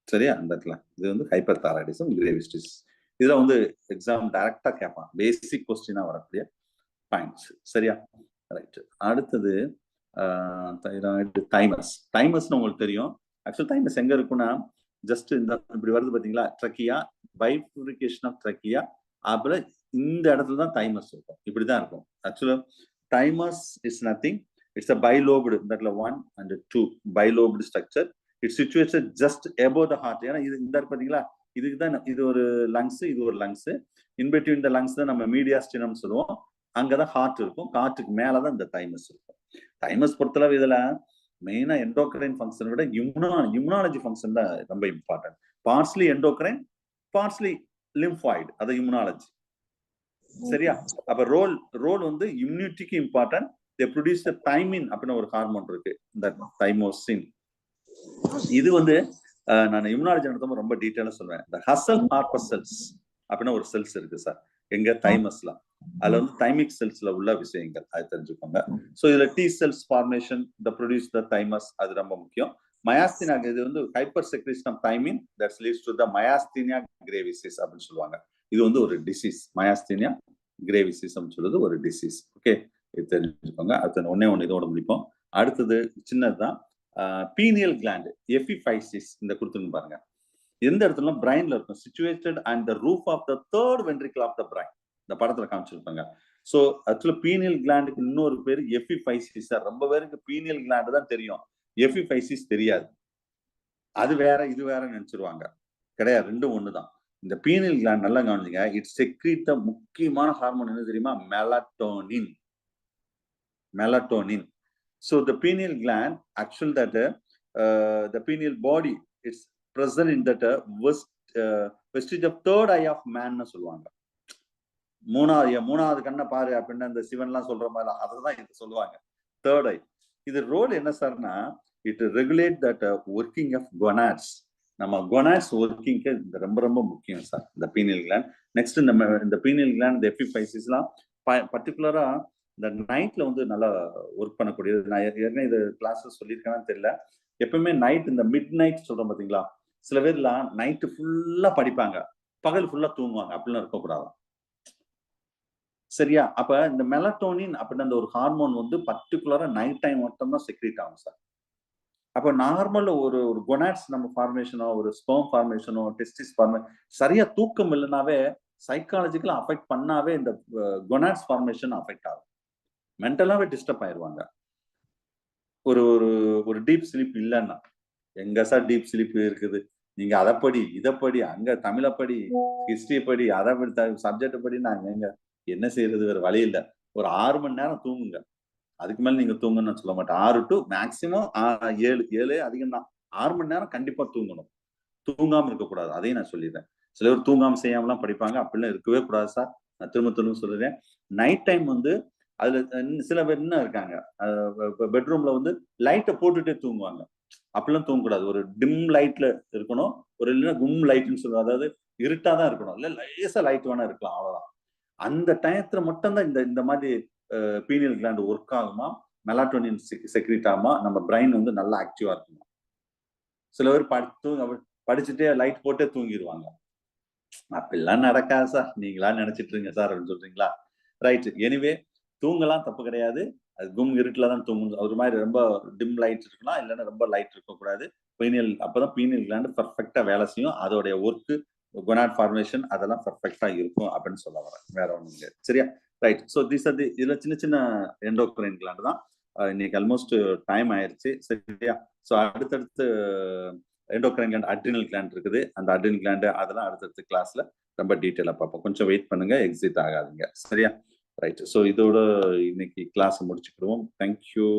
சரியா? அந்த இடத்துல இது வந்து ஹைப்பர் தைராய்டிசம், கிரேவிஸ் டிசீஸ். இதுல வந்து எக்ஸாம் டைரக்டா கேட்பான், பேசிக் கொஸ்டினா வரக்கூடிய பாயிண்ட்ஸ். சரியா? ரைட். அடுத்தது தைராய்டு தைமஸ்னு உங்களுக்கு தெரியும். ஆக்சுவல் தைமஸ் எங்க இருக்குன்னா, ஜஸ்ட் இந்த இப்படி வருது பாத்தீங்களா, ட்ரக்கியா, பைஃபுரிகேஷன் ஆஃப் ட்ரக்கியா, அப்புறம் இந்த இடத்துல தான் தைமஸ் இருக்கும். இப்படிதான் இருக்கும். ஆக்சுவலா thymus is nothing, it's a bilobed, இந்த இடத்துல 1 and 2 bilobed structure. It's situated just above the heart. ஏன்னா இது இந்த பாத்தீங்களா, இதுக்கு தான் இது ஒரு லங்ஸ், இது ஒரு லங்ஸ். இன்பிட்வீன் இந்த லங்ஸ் தான் நம்ம மீடியாஸ்டினம் சொல்லுவோம். அங்கதான் ஹார்ட் இருக்கும். ஹார்ட்டுக்கு மேலதான் இந்த தைமஸ் இருக்கும். தைமஸ் பொறுத்தளவு இதுல மெயினா எண்டோக்ரைன் ஃபங்க்ஷன் விட இம்யூனாலஜி ஃபங்க்ஷன் தான் ரொம்ப important. Partly endocrine, partly lymphoid, அது இம்யூனாலஜி. சரியா? அப்ப ரோல் வந்து இம்யூனிட்டிக்கு important. They produce the thymin அப்படின்னு ஒரு ஹார்மோன் இருக்கு, இந்த தைமோசின். இது வந்து நான் இம்யூனாலஜி நடத்தும் ரொம்ப டீட்டெயிலா சொல்றேன். இந்த ஹசல் ஹார்பர் செல்ஸ் அப்படின்னு ஒரு செல்ஸ் இருக்கு சார், எங்க தைமஸ்ல. அதுல வந்து தைமிக் செல்ஸ்ல உள்ள விஷயங்கள் அது தெரிஞ்சுக்கோங்க. சோ இதுல T cells formation, the produce the thymus, அது ரொம்ப முக்கியம். மயாஸ்தீனியா, இது வந்து hyper secretion of thymin that's leads to the myasthenia gravis அப்படின்னு சொல்லுவாங்க. இது வந்து ஒரு டிசீஸ், மயாஸ்தீனியா கிரேவிசிஸ் அப்படின்னு சொல்றது ஒரு டிசீஸ். ஓகே, இது தெரிஞ்சுக்கோங்க. அடுத்து ஒன்னே இதோட முடிப்போம். அடுத்தது சின்னதுதான், பீனியல் கிளாண்ட், எபிஃபைசிஸ். இந்த கொடுத்துன்னு பாருங்க, எந்த இடத்துல பிரைன்ல இருக்கும், situated and the roof of the third ventricle of the brain. இந்த படத்துல காமிச்சிருப்பாங்க. சோ ஆக்சுவலா பீனியல் கிளாண்டுக்கு இன்னொரு பேரு எபிஃபைசிஸ். ரொம்ப பேருக்கு பீனியல் கிளாண்ட் தான் தெரியும், எபிஃபைசிஸ் தெரியாது. அது வேற இது வேற நினைச்சிருவாங்க. கிடையாது, ரெண்டும் ஒண்ணுதான். இந்த பீனியல் கிளாண்ட் நல்லா கவனிச்சுங்க. இட் செக்ரீட் த முக்கியமான ஹார்மோன் என்ன தெரியுமா, melatonin. Melatonin. So the pineal gland, actually that the pineal body, it's present in that vestige of third eye of man னு சொல்லுவாங்க. மூணாவது கண்ணை பாரு அப்படின்னு அந்த சிவன்லாம் சொல்ற மாதிரி அதுதான் இது சொல்லுவாங்க, தேர்ட் ஐ. இது ரோல் என்ன சார்னா, it regulate that working of gonads. நம்ம கொனாட்ஸ் ஒர்க்கிங்க்கு இந்த ரொம்ப ரொம்ப முக்கியம் சார், இந்த பீனியல் கிளாண்ட். நெக்ஸ்ட் இந்த பீனியல் கிளாண்ட், இந்த எபிஃபைசிஸ்லாம் பர்டிகுலரா இந்த நைட்ல வந்து நல்லா ஒர்க் பண்ணக்கூடியது. நான் ஏற்கனவே இது கிளாஸஸ் சொல்லியிருக்கேன்னு தெரியல. எப்பவுமே நைட், இந்த மிட் நைட் சொல்றோம் பாத்தீங்களா, சில பேர்லாம் நைட்டு ஃபுல்லா படிப்பாங்க, பகல் ஃபுல்லா தூங்குவாங்க. அப்படிலாம் இருக்கக்கூடாது. சரியா? அப்ப இந்த மெலட்டோனின் அப்படின்னு அந்த ஒரு ஹார்மோன் வந்து பர்ட்டிகுலரா நைட் டைம் மட்டும் தான் செக்ரீட் ஆகும் சார். அப்ப நார்மல் ஒரு ஒரு கொனாட்ஸ் நம்ம ஃபார்மேஷனோ, ஒரு ஸ்பெர்ம் ஃபார்மேஷனோ, டெஸ்டிஸ் சரியா தூக்கம் இல்லனாவே சைக்காலஜிக்கலா அஃபெக்ட் பண்ணாவே இந்த கொனாட்ஸ் ஃபார்மேஷன் அஃபெக்ட் ஆகும். மென்டலாவே டிஸ்டர்ப் ஆயிருவாங்க. ஒரு ஒரு ஒரு டீப் ஸ்லீப் இல்லன்னா. எங்க சார் டீப் ஸ்லீப் இருக்குது? நீங்க அத படி, இத படி, அங்க தமிழ படி, ஹிஸ்டரி படி, அத படி, சப்ஜெக்ட் படி நாங்க எங்க என்ன செய்யறது? வேற வழி இல்ல. ஒரு 6 மணி நேரம் தூங்குங்க. அதுக்கு மேல நீங்க தூங்குன்னு நான் சொல்ல மாட்டேன். 6 டூ மேக்ஸிமம் 7 அதிகம் தான். 6 மணி நேரம் கண்டிப்பா தூங்கணும். தூங்காம இருக்கக்கூடாது. அதையும் நான் சொல்லிடுறேன். சில பேர் தூங்காம செய்யாமலாம் படிப்பாங்க. அப்படிலாம் இருக்கவே கூடாது சார். நான் திரும்ப திரும்ப சொல்றேன். நைட் டைம் வந்து அதுல சில பேர் என்ன இருக்காங்க. பெட்ரூம்ல வந்து லைட்ட போட்டுட்டே தூங்குவாங்க. அப்படிலாம் தூங்கக்கூடாது. ஒரு டிம் லைட்ல இருக்கணும். ஒரு இல்லைன்னா கும் லைட்ன்னு சொல்லுவோம். அதாவது இருட்டா தான் இருக்கணும். இல்ல லேசா லைட் வேணா இருக்கலாம். அவ்வளவுதான். அந்த டயத்துல மட்டும் தான் இந்த இந்த மாதிரி பீனியல் கிளாண்ட் ஒர்க் ஆகுமா, மெலாட்டோனின் செக்ரீட் ஆகுமா, நம்ம பிரைன் வந்து நல்லா ஆக்டிவா இருக்குமா. சில பேர் படிச்சுட்டே லைட் போட்டே தூங்கிடுவாங்க. அப்படிலாம் நடக்காது சார். நீங்களா நினைச்சிட்டு இருங்க சார் அப்படின்னு சொல்றீங்களா? ரைட். எனிவே தூங்கலாம், தப்பு கிடையாது. அது கும் இருட்டுல தான் தூங்கணும். ஒரு மாதிரி ரொம்ப டிம் லைட் இருக்கலாம், இல்லைன்னா ரொம்ப லைட் இருக்கக்கூடாது. அப்பதான் பீனியல் கிளாண்ட் பெர்ஃபெக்ட்டா வேலை செய்யும். அதோடைய ஒர்க் கொனாட் ஃபார்மேஷன் அதெல்லாம் பெர்ஃபெக்ட்டா இருக்கும் அப்படின்னு சொல்ல வரேன். வேற ஒண்ணும் இல்ல. சரியா? ரைட். ஸோ இதுல சின்ன சின்ன எண்டோக்ரைன் கிளாண்ட் தான். இன்னைக்கு ஆல்மோஸ்ட் டைம் ஆயிருச்சு. சரியா? ஸோ அடுத்தடுத்து எண்டோக்ரைன் கிளாண்ட், அட்ரினல் கிளாண்ட் இருக்குது. அந்த அட்ரினல் கிளாண்ட் அதெல்லாம் அடுத்தடுத்த கிளாஸ்ல ரொம்ப டீட்டெயிலா பார்ப்போம். கொஞ்சம் வெயிட் பண்ணுங்க, எக்ஸிட் ஆகாதீங்க. சரியா? ரைட். ஸோ இதோட இன்னைக்கு கிளாஸ் முடிச்சுக்கிடுவோம். தேங்க்யூ.